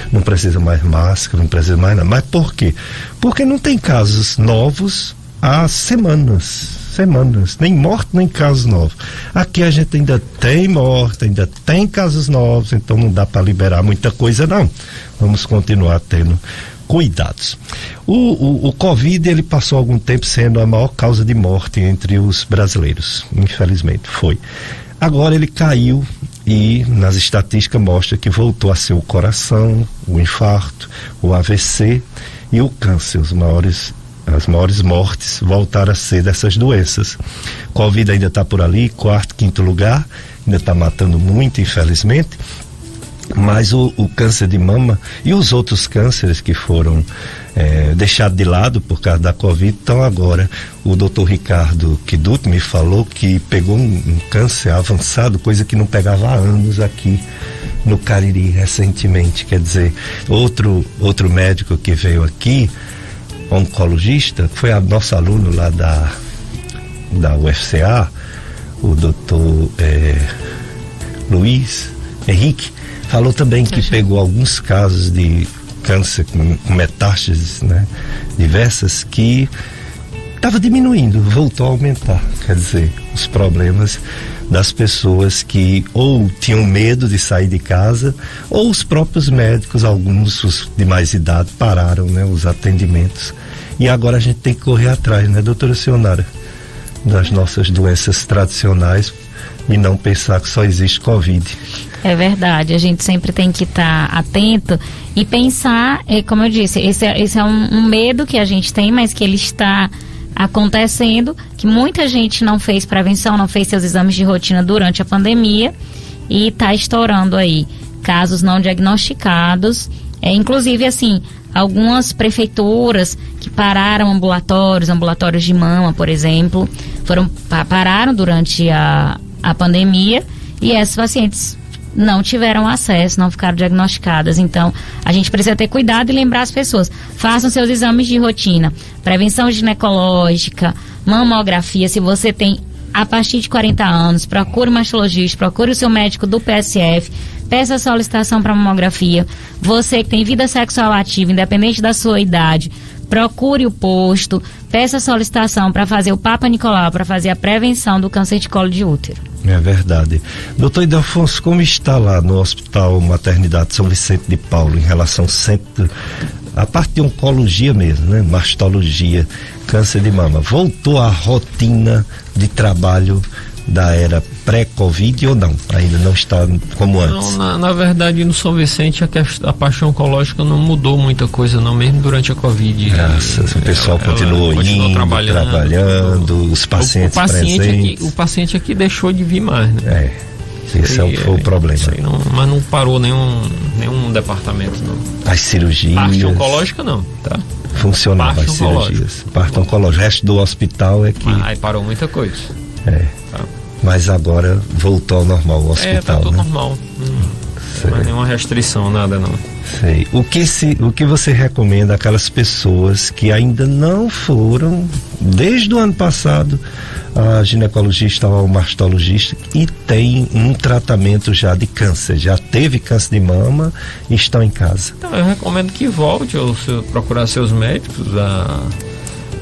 Não precisa mais máscara, não precisa mais nada. Mas por quê? Porque não tem casos novos há semanas, nem morte nem casos novos. Aqui a gente ainda tem morte, ainda tem casos novos, então não dá para liberar muita coisa não. Vamos continuar tendo cuidados. O Covid, ele passou algum tempo sendo a maior causa de morte entre os brasileiros, infelizmente foi. Agora ele caiu e nas estatísticas mostra que voltou a ser o coração, o infarto, o AVC e o câncer, as maiores mortes voltaram a ser dessas doenças. Covid ainda está por ali, 4º, 5º lugar, ainda está matando muito, infelizmente. Mas o câncer de mama e os outros cânceres que foram deixados de lado por causa da Covid, então agora o Dr. Ricardo Kiduti me falou que pegou um câncer avançado, coisa que não pegava há anos aqui no Cariri recentemente. Quer dizer, outro médico que veio aqui, oncologista, foi a nosso aluno lá da UFCA, o Dr. Luiz Henrique, falou também que pegou alguns casos de câncer com metástases, né, diversas, que estava diminuindo, voltou a aumentar. Quer dizer, os problemas das pessoas que ou tinham medo de sair de casa, ou os próprios médicos, alguns os de mais idade, pararam, né, os atendimentos. E agora a gente tem que correr atrás, né, doutora Sionara, das nossas doenças tradicionais e não pensar que só existe Covid. É verdade, a gente sempre tem que estar atento e pensar, como eu disse, esse é um medo que a gente tem, mas que ele está acontecendo, que muita gente não fez prevenção, não fez seus exames de rotina durante a pandemia e está estourando aí casos não diagnosticados, inclusive assim, algumas prefeituras que pararam ambulatórios de mama, por exemplo, pararam durante a pandemia e esses pacientes não tiveram acesso, não ficaram diagnosticadas. Então, a gente precisa ter cuidado e lembrar as pessoas, façam seus exames de rotina, prevenção ginecológica, mamografia. Se você tem a partir de 40 anos, procure o mastologista, procure o seu médico do PSF, peça a solicitação para mamografia. Você que tem vida sexual ativa, independente da sua idade, procure o posto, peça a solicitação para fazer o Papa Nicolau, para fazer a prevenção do câncer de colo de útero. É verdade. Doutor Ildefonso, como está lá no Hospital Maternidade São Vicente de Paulo em relação sempre a parte de oncologia mesmo, né? Mastologia, câncer de mama, voltou à rotina de trabalho da era pré-Covid ou não? Ainda não está como antes? Não, na verdade, no São Vicente a parte oncológica não mudou muita coisa, não, mesmo durante a Covid. Graças, o pessoal continuou indo, trabalhando, os pacientes presentes. O paciente aqui deixou de vir mais, né? Esse foi o problema. Mas não parou nenhum departamento, não. As cirurgias. Parte oncológica não, tá? Funcionava as cirurgias. Parte oncológica. O resto do hospital é que. Aí parou muita coisa. Tá. Mas agora voltou ao normal o hospital. Tá tudo né? normal. Não há nenhuma restrição, nada não. Sei. O que você recomenda àquelas pessoas que ainda não foram, desde o ano passado, a ginecologista ou ao mastologista e tem um tratamento já de câncer, já teve câncer de mama e estão em casa? Então, eu recomendo que volte ou procurar seus médicos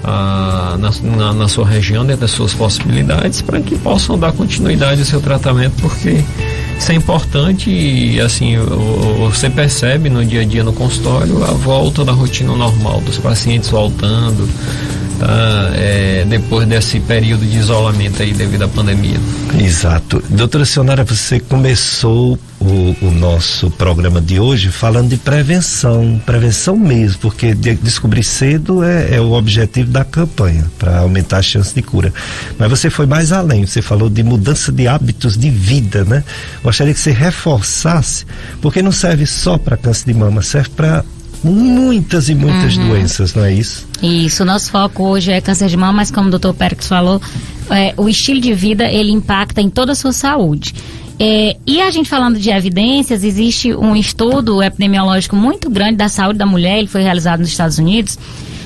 na sua região, dentro das suas possibilidades, para que possam dar continuidade ao seu tratamento, porque isso é importante e assim você percebe no dia a dia no consultório a volta da rotina normal dos pacientes voltando, tá? Depois desse período de isolamento aí devido à pandemia. Exato. Doutora Sionara, você começou o nosso programa de hoje falando de prevenção mesmo, porque descobrir cedo é o objetivo da campanha, para aumentar a chance de cura. Mas você foi mais além, você falou de mudança de hábitos de vida, né? Gostaria que você reforçasse, porque não serve só para câncer de mama, serve para muitas e muitas doenças, não é isso? Isso, nosso foco hoje é câncer de mama, mas como o doutor Péricles falou, o estilo de vida, ele impacta em toda a sua saúde. E a gente falando de evidências, existe um estudo epidemiológico muito grande da saúde da mulher, ele foi realizado nos Estados Unidos,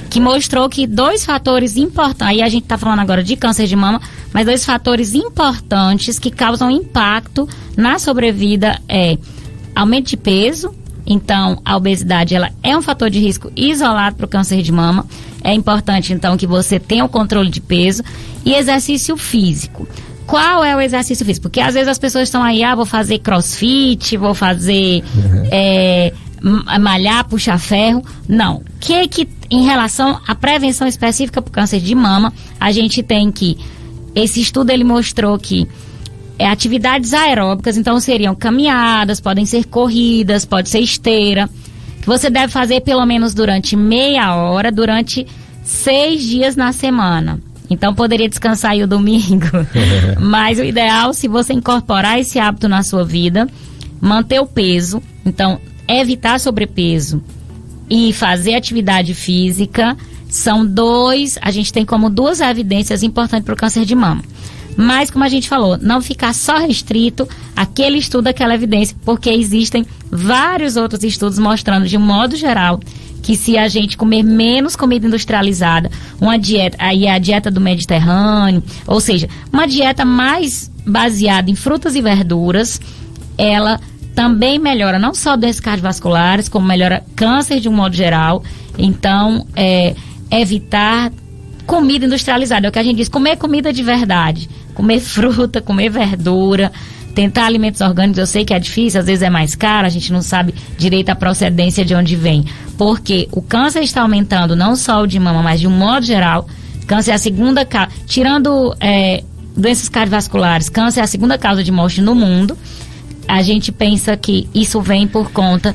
que mostrou que 2 fatores importantes, aí a gente está falando agora de câncer de mama, mas 2 fatores importantes que causam impacto na sobrevida aumento de peso. Então, a obesidade, ela é um fator de risco isolado para o câncer de mama. É importante, então, que você tenha o controle de peso e exercício físico. Qual é o exercício físico? Porque às vezes as pessoas estão aí, vou fazer crossfit, vou fazer malhar, puxar ferro. Não. Que em relação à prevenção específica para o câncer de mama, a gente tem que, esse estudo ele mostrou que atividades aeróbicas, então seriam caminhadas, podem ser corridas, pode ser esteira, que você deve fazer pelo menos durante meia hora, durante 6 dias na semana. Então poderia descansar aí o domingo, mas o ideal, se você incorporar esse hábito na sua vida, manter o peso, então evitar sobrepeso e fazer atividade física, a gente tem como 2 evidências importantes para o câncer de mama. Mas, como a gente falou, não ficar só restrito àquele estudo, àquela evidência, porque existem vários outros estudos mostrando, de um modo geral, que se a gente comer menos comida industrializada, uma dieta, aí é a dieta do Mediterrâneo, ou seja, uma dieta mais baseada em frutas e verduras, ela também melhora não só doenças cardiovasculares, como melhora câncer de um modo geral. Então, evitar comida industrializada, é o que a gente diz, comer comida de verdade, comer fruta, comer verdura, tentar alimentos orgânicos. Eu sei que é difícil, às vezes é mais caro, a gente não sabe direito a procedência de onde vem, porque o câncer está aumentando, não só o de mama, mas de um modo geral. Câncer é a segunda causa, tirando doenças cardiovasculares, câncer é a segunda causa de morte no mundo. A gente pensa que isso vem por conta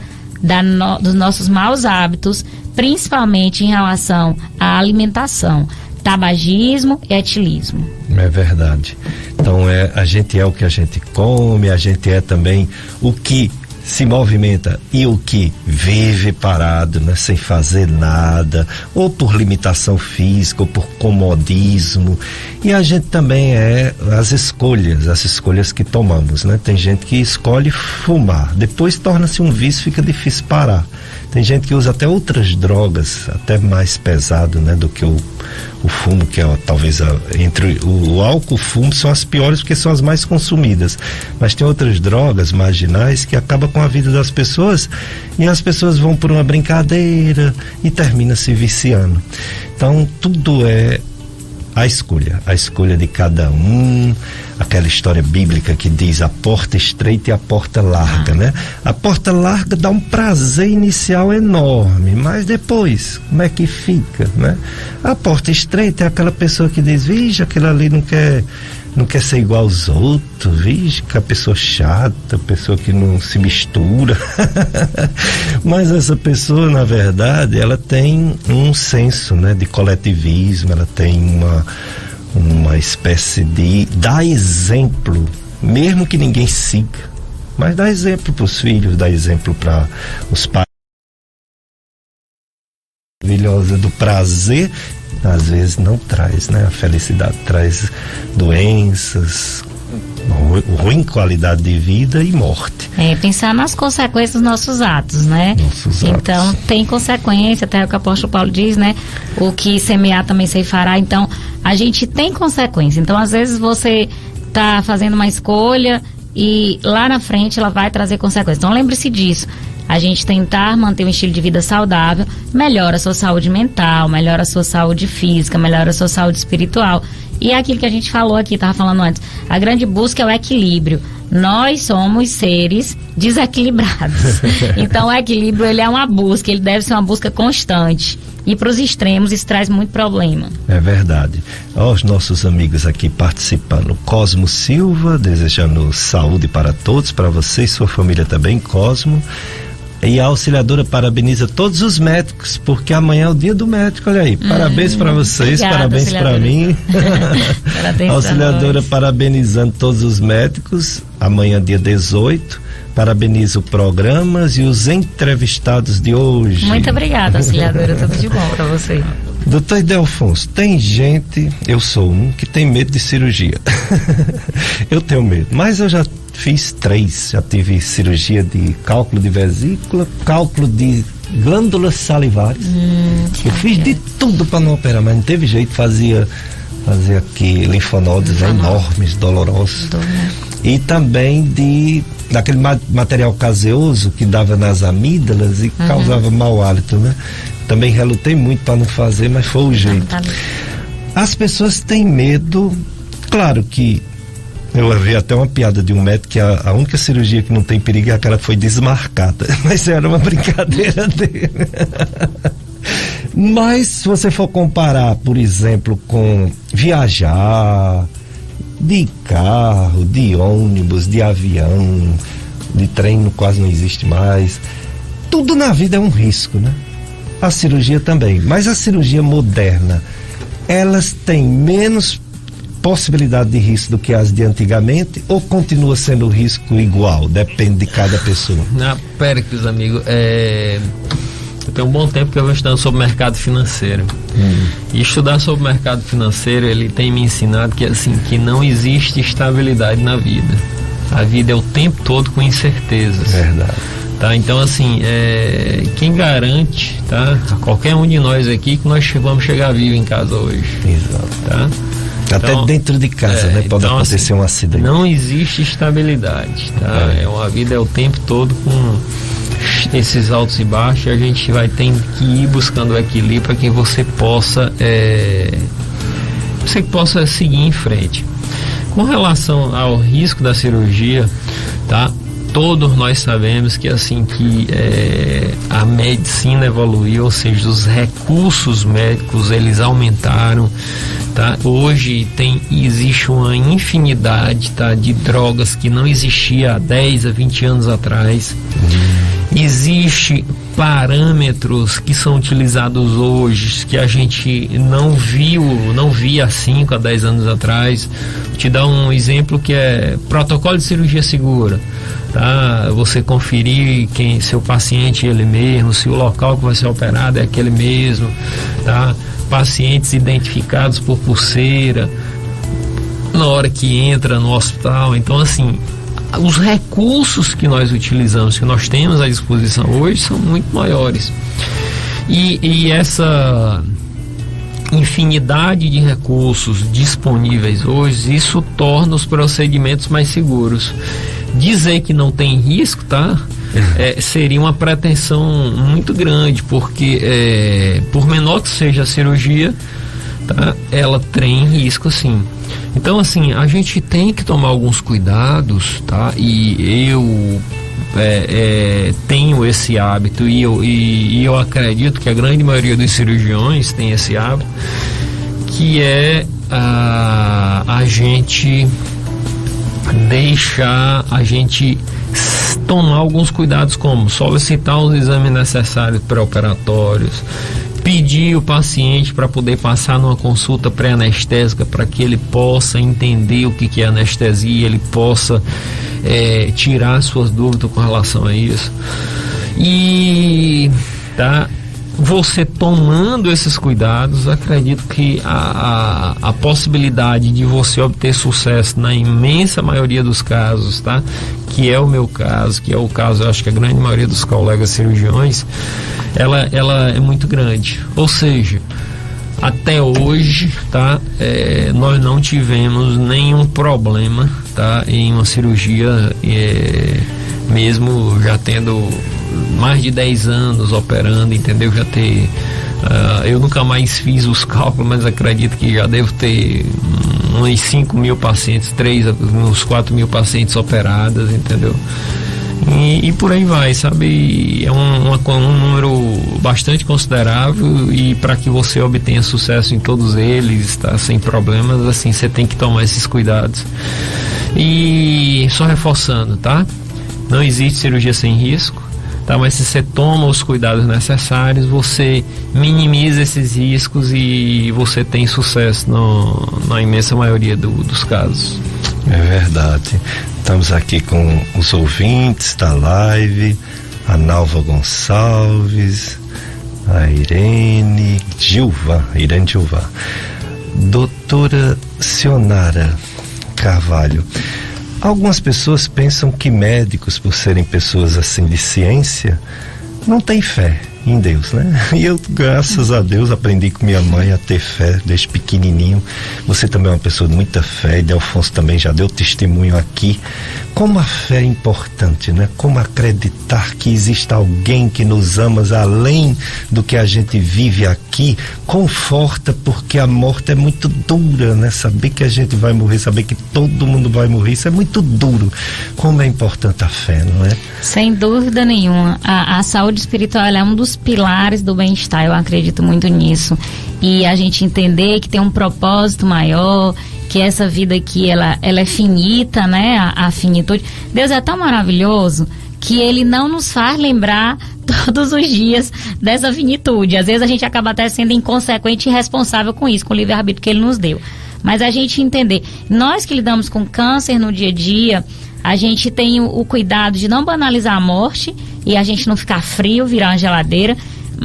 dos nossos maus hábitos, principalmente em relação à alimentação, tabagismo e etilismo. É verdade. Então a gente é o que a gente come, a gente é também o que se movimenta e o que vive parado, né, sem fazer nada, ou por limitação física, ou por comodismo. E a gente também é as escolhas que tomamos, né? Tem gente que escolhe fumar, depois torna-se um vício, fica difícil parar. Tem gente que usa até outras drogas, até mais pesado, né, do que o fumo, que é talvez entre o álcool e o fumo são as piores, porque são as mais consumidas. Mas tem outras drogas marginais que acabam com a vida das pessoas, e as pessoas vão por uma brincadeira e termina se viciando. Então tudo é a escolha de cada um. Aquela história bíblica que diz a porta estreita e a porta larga, né? A porta larga dá um prazer inicial enorme, mas depois, como é que fica, né? A porta estreita é aquela pessoa que diz, vixe, aquele ali não quer não quer ser igual aos outros, vixe, que a pessoa chata, pessoa que não se mistura. Mas essa pessoa, na verdade, ela tem um senso, né, de coletivismo, ela tem uma espécie de dar exemplo, mesmo que ninguém siga, mas dá exemplo para os filhos, dá exemplo para os pais. Maravilhosa do prazer, às vezes não traz, né? A felicidade traz doenças, ruim qualidade de vida e morte. Pensar nas consequências dos nossos atos, né? Então tem consequência, até o que o apóstolo Paulo diz, né? O que semear também ceifará. Então a gente tem consequência. Então às vezes você tá fazendo uma escolha e lá na frente ela vai trazer consequências. Então lembre-se disso. A gente tentar manter um estilo de vida saudável melhora a sua saúde mental, melhora a sua saúde física, melhora a sua saúde espiritual. E é aquilo que a gente falou aqui, estava falando antes, a grande busca é o equilíbrio. Nós somos seres desequilibrados. Então o equilíbrio, ele é uma busca, ele deve ser uma busca constante. E para os extremos isso traz muito problema. É verdade. Os nossos amigos aqui participando. Cosmo Silva, desejando saúde para todos, para você e sua família também, Cosmo. E a auxiliadora parabeniza todos os médicos, porque amanhã é o dia do médico, olha aí. Parabéns para vocês, obrigada, parabéns para mim. A auxiliadora parabenizando todos os médicos, amanhã dia 18. Parabenizo programas e os entrevistados de hoje. Muito obrigada, auxiliadora, tudo de bom para você. Doutor Idelfonso, tem gente, eu sou um, que tem medo de cirurgia. Eu tenho medo, mas eu já fiz 3, já tive cirurgia de cálculo de vesícula, cálculo de glândulas salivares. Eu fiz de tudo para não operar, mas não teve jeito, fazia aqui linfonodos enormes, dolorosos. E também daquele material caseoso que dava nas amígdalas e causava mau hálito, né? Também relutei muito para não fazer, mas foi o jeito. As pessoas têm medo, claro que eu vi até uma piada de um médico que a única cirurgia que não tem perigo é aquela que foi desmarcada, mas era uma brincadeira dele. Mas se você for comparar, por exemplo, com viajar de carro, de ônibus, de avião, de trem quase não existe mais, tudo na vida é um risco, né? A cirurgia também, mas a cirurgia moderna, elas têm menos possibilidade de risco do que as de antigamente, ou continua sendo o risco igual? Depende de cada pessoa. Péricles, amigo, eu tenho um bom tempo que eu vou estudando sobre o mercado financeiro. E estudar sobre o mercado financeiro, ele tem me ensinado que, assim, que não existe estabilidade na vida. A vida é o tempo todo com incertezas. Verdade. Tá, então assim, quem garante, tá, a qualquer um de nós aqui que nós vamos chegar vivo em casa hoje. Exato. Tá? Até então, dentro de casa, né? Pode então, acontecer um acidente. Não existe estabilidade, tá? Uma vida é o tempo todo com esses altos e baixos, e a gente vai ter que ir buscando o equilíbrio para que você possa seguir em frente. Com relação ao risco da cirurgia, tá? Todos nós sabemos que a medicina evoluiu, ou seja, os recursos médicos eles aumentaram, tá? Hoje existe uma infinidade, tá, de drogas que não existia há 10 a 20 anos atrás. Existe parâmetros que são utilizados hoje que a gente não via há 5 a 10 anos atrás. Vou te dar um exemplo que é protocolo de cirurgia segura. Tá? Você conferir seu paciente ele mesmo, se o local que vai ser operado é aquele mesmo, tá? Pacientes identificados por pulseira na hora que entra no hospital. Então, assim, os recursos que nós utilizamos, que nós temos à disposição hoje, são muito maiores. E essa infinidade de recursos disponíveis hoje, isso torna os procedimentos mais seguros. Dizer que não tem risco, tá? Seria uma pretensão muito grande, porque por menor que seja a cirurgia, tá? Ela tem risco, sim. Então, assim, a gente tem que tomar alguns cuidados, tá? E eu tenho esse hábito e eu acredito que a grande maioria dos cirurgiões tem esse hábito, que é a gente tomar alguns cuidados, como solicitar os exames necessários pré-operatórios, pedir o paciente para poder passar numa consulta pré-anestésica para que ele possa entender o que é anestesia, ele possa tirar suas dúvidas com relação a isso. E você tomando esses cuidados, acredito que a possibilidade de você obter sucesso na imensa maioria dos casos, que é o meu caso, que é o caso, eu acho que a grande maioria dos colegas cirurgiões, ela é muito grande. Ou seja, até hoje, nós não tivemos nenhum problema, em uma cirurgia, mesmo já tendo mais de 10 anos operando, entendeu? Eu nunca mais fiz os cálculos, mas acredito que já devo ter uns 5 mil pacientes, uns 4 mil pacientes operadas, entendeu? E por aí vai, sabe? É um número bastante considerável, e para que você obtenha sucesso em todos eles, sem problemas, assim, você tem que tomar esses cuidados. E só reforçando, não existe cirurgia sem risco, mas se você toma os cuidados necessários, você minimiza esses riscos e você tem sucesso na imensa maioria dos casos. É verdade. Estamos aqui com os ouvintes da live, a Nalva Gonçalves, a Irene Gilva. Doutora Sionara Carvalho, algumas pessoas pensam que médicos, por serem pessoas assim de ciência, não têm fé em Deus, né? E eu, graças a Deus, aprendi com minha mãe a ter fé desde pequenininho. Você também é uma pessoa de muita fé, e Delfonso também já deu testemunho aqui. Como a fé é importante, né? Como acreditar que existe alguém que nos ama além do que a gente vive aqui, conforta, porque a morte é muito dura, né? Saber que a gente vai morrer, saber que todo mundo vai morrer, isso é muito duro. Como é importante a fé, não é? Sem dúvida nenhuma. A saúde espiritual é um dos pilares do bem-estar, eu acredito muito nisso. E a gente entender que tem um propósito maior, que essa vida aqui, ela é finita, né? A finitude. Deus é tão maravilhoso que Ele não nos faz lembrar todos os dias dessa finitude. Às vezes a gente acaba até sendo inconsequente e irresponsável com isso, com o livre-arbítrio que Ele nos deu. Mas a gente entender, nós que lidamos com câncer no dia a dia, a gente tem o cuidado de não banalizar a morte e a gente não ficar frio, virar uma geladeira,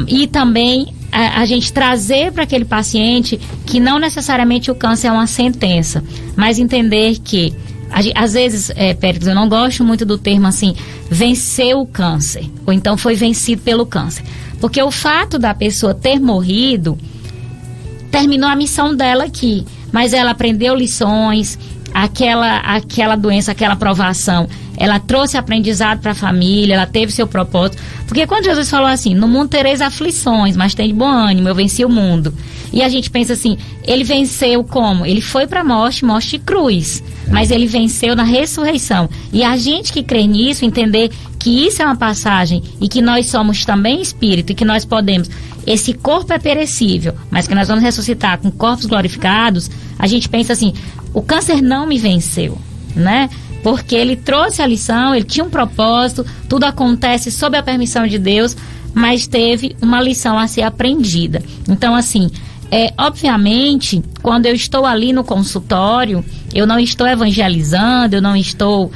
e também a gente trazer para aquele paciente que não necessariamente o câncer é uma sentença, mas entender que às vezes, Péricles, eu não gosto muito do termo assim, venceu o câncer, ou então foi vencido pelo câncer, porque o fato da pessoa ter morrido terminou a missão dela aqui, mas ela aprendeu lições. Aquela doença, aquela provação, ela trouxe aprendizado para a família, ela teve seu propósito. Porque quando Jesus falou assim, no mundo tereis aflições, mas tem de bom ânimo, eu venci o mundo. E a gente pensa assim, ele venceu como? Ele foi para a morte de cruz, mas ele venceu na ressurreição. E a gente que crê nisso, entender que isso é uma passagem e que nós somos também espírito e que nós podemos, esse corpo é perecível, mas que nós vamos ressuscitar com corpos glorificados, a gente pensa assim, o câncer não me venceu, né? Porque ele trouxe a lição, ele tinha um propósito, tudo acontece sob a permissão de Deus, mas teve uma lição a ser aprendida. Então, assim, obviamente, quando eu estou ali no consultório, eu não estou evangelizando, eu não estou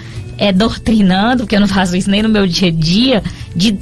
doutrinando, porque eu não faço isso nem no meu dia a dia,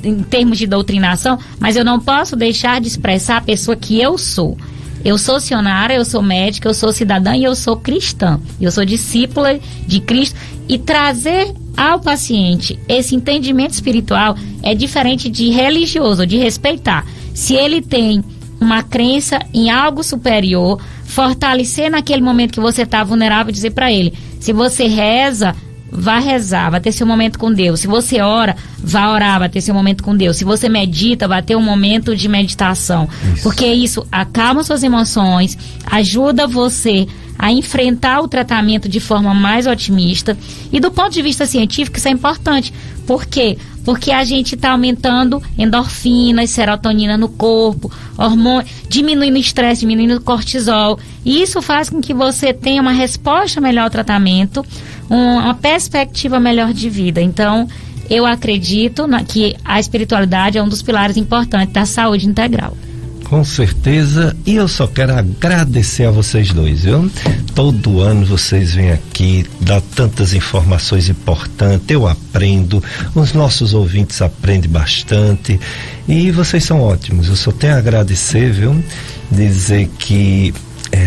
em termos de doutrinação, mas eu não posso deixar de expressar a pessoa que eu sou. Eu sou Sionara, eu sou médica, eu sou cidadã e eu sou cristã. Eu sou discípula de Cristo. E trazer ao paciente esse entendimento espiritual é diferente de religioso, de respeitar. Se ele tem uma crença em algo superior, fortalecer naquele momento que você está vulnerável, dizer para ele, se você reza, vai rezar, vai ter seu momento com Deus. Se você ora, vai orar, vai ter seu momento com Deus. Se você medita, vai ter um momento de meditação. Isso. Porque isso acalma suas emoções, ajuda você a enfrentar o tratamento de forma mais otimista. E do ponto de vista científico, isso é importante. Por quê? Porque a gente está aumentando endorfinas, serotonina no corpo, hormônio, diminuindo o estresse, diminuindo o cortisol. E isso faz com que você tenha uma resposta melhor ao tratamento, uma perspectiva melhor de vida. Então, eu acredito que a espiritualidade é um dos pilares importantes da saúde integral. Com certeza, e eu só quero agradecer a vocês dois, viu? Todo ano vocês vêm aqui, dá tantas informações importantes, eu aprendo, os nossos ouvintes aprendem bastante e vocês são ótimos. Eu só tenho a agradecer, viu? Dizer que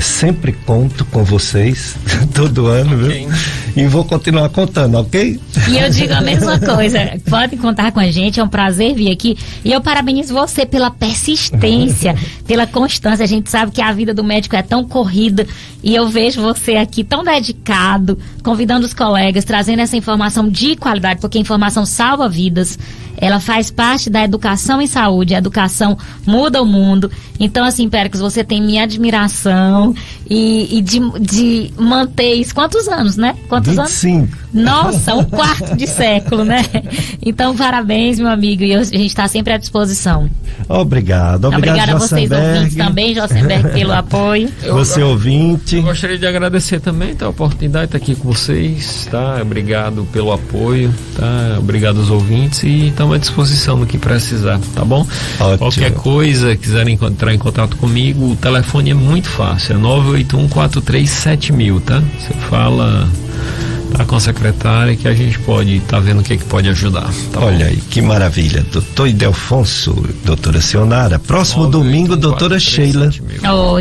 sempre conto com vocês todo ano, viu? E vou continuar contando, ok? E eu digo a mesma coisa, podem contar com a gente, é um prazer vir aqui. E eu parabenizo você pela persistência, pela constância. A gente sabe que a vida do médico é tão corrida e eu vejo você aqui tão dedicado, convidando os colegas, trazendo essa informação de qualidade, porque a informação salva vidas. Ela faz parte da educação em saúde, a educação muda o mundo. Então, assim, Péricles, você tem minha admiração e de manter isso. Quantos anos, né? Quantos 25. anos? Nossa, um quarto de século, né? Então, parabéns, meu amigo, e a gente está sempre à disposição. Obrigado. Obrigada a vocês, ouvintes, também, Josenberg, pelo apoio. Você, ouvinte. Eu gostaria de agradecer também a oportunidade de estar aqui com vocês, tá? Obrigado pelo apoio, tá? Obrigado aos ouvintes e estamos à disposição do que precisar, tá bom? Ótimo. Qualquer coisa, quiserem entrar em contato comigo, o telefone é muito fácil, é 981-437000, tá? Você fala com a secretária que a gente pode estar vendo o que pode ajudar. Tá Olha bom? aí, que maravilha. Doutor Ildefonso, doutora Sionara. Próximo domingo, doutora Sheila. Ótimo.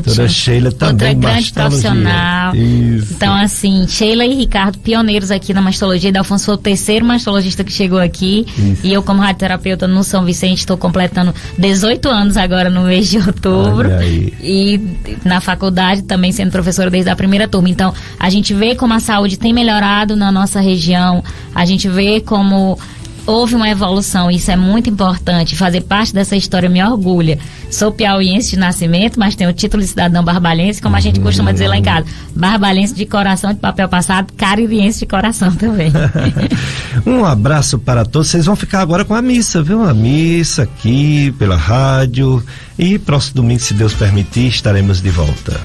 Doutora Sheila também, outra grande profissional. Isso. Então, assim, Sheila e Ricardo, pioneiros aqui na mastologia. Ildefonso foi o terceiro mastologista que chegou aqui. Isso. E eu, como radioterapeuta no São Vicente, estou completando 18 anos agora no mês de outubro. E na faculdade também sendo professora desde a primeira turma. Então, a gente vê como a saúde tem melhorado na nossa região, a gente vê como houve uma evolução, isso é muito importante, fazer parte dessa história me orgulha. Sou piauiense de nascimento, mas tenho o título de cidadão barbalense, como a gente costuma dizer lá em casa, barbalense de coração, de papel passado, caririense de coração também. Um abraço para todos, vocês vão ficar agora com a missa, viu? A missa aqui pela rádio e próximo domingo, se Deus permitir, estaremos de volta.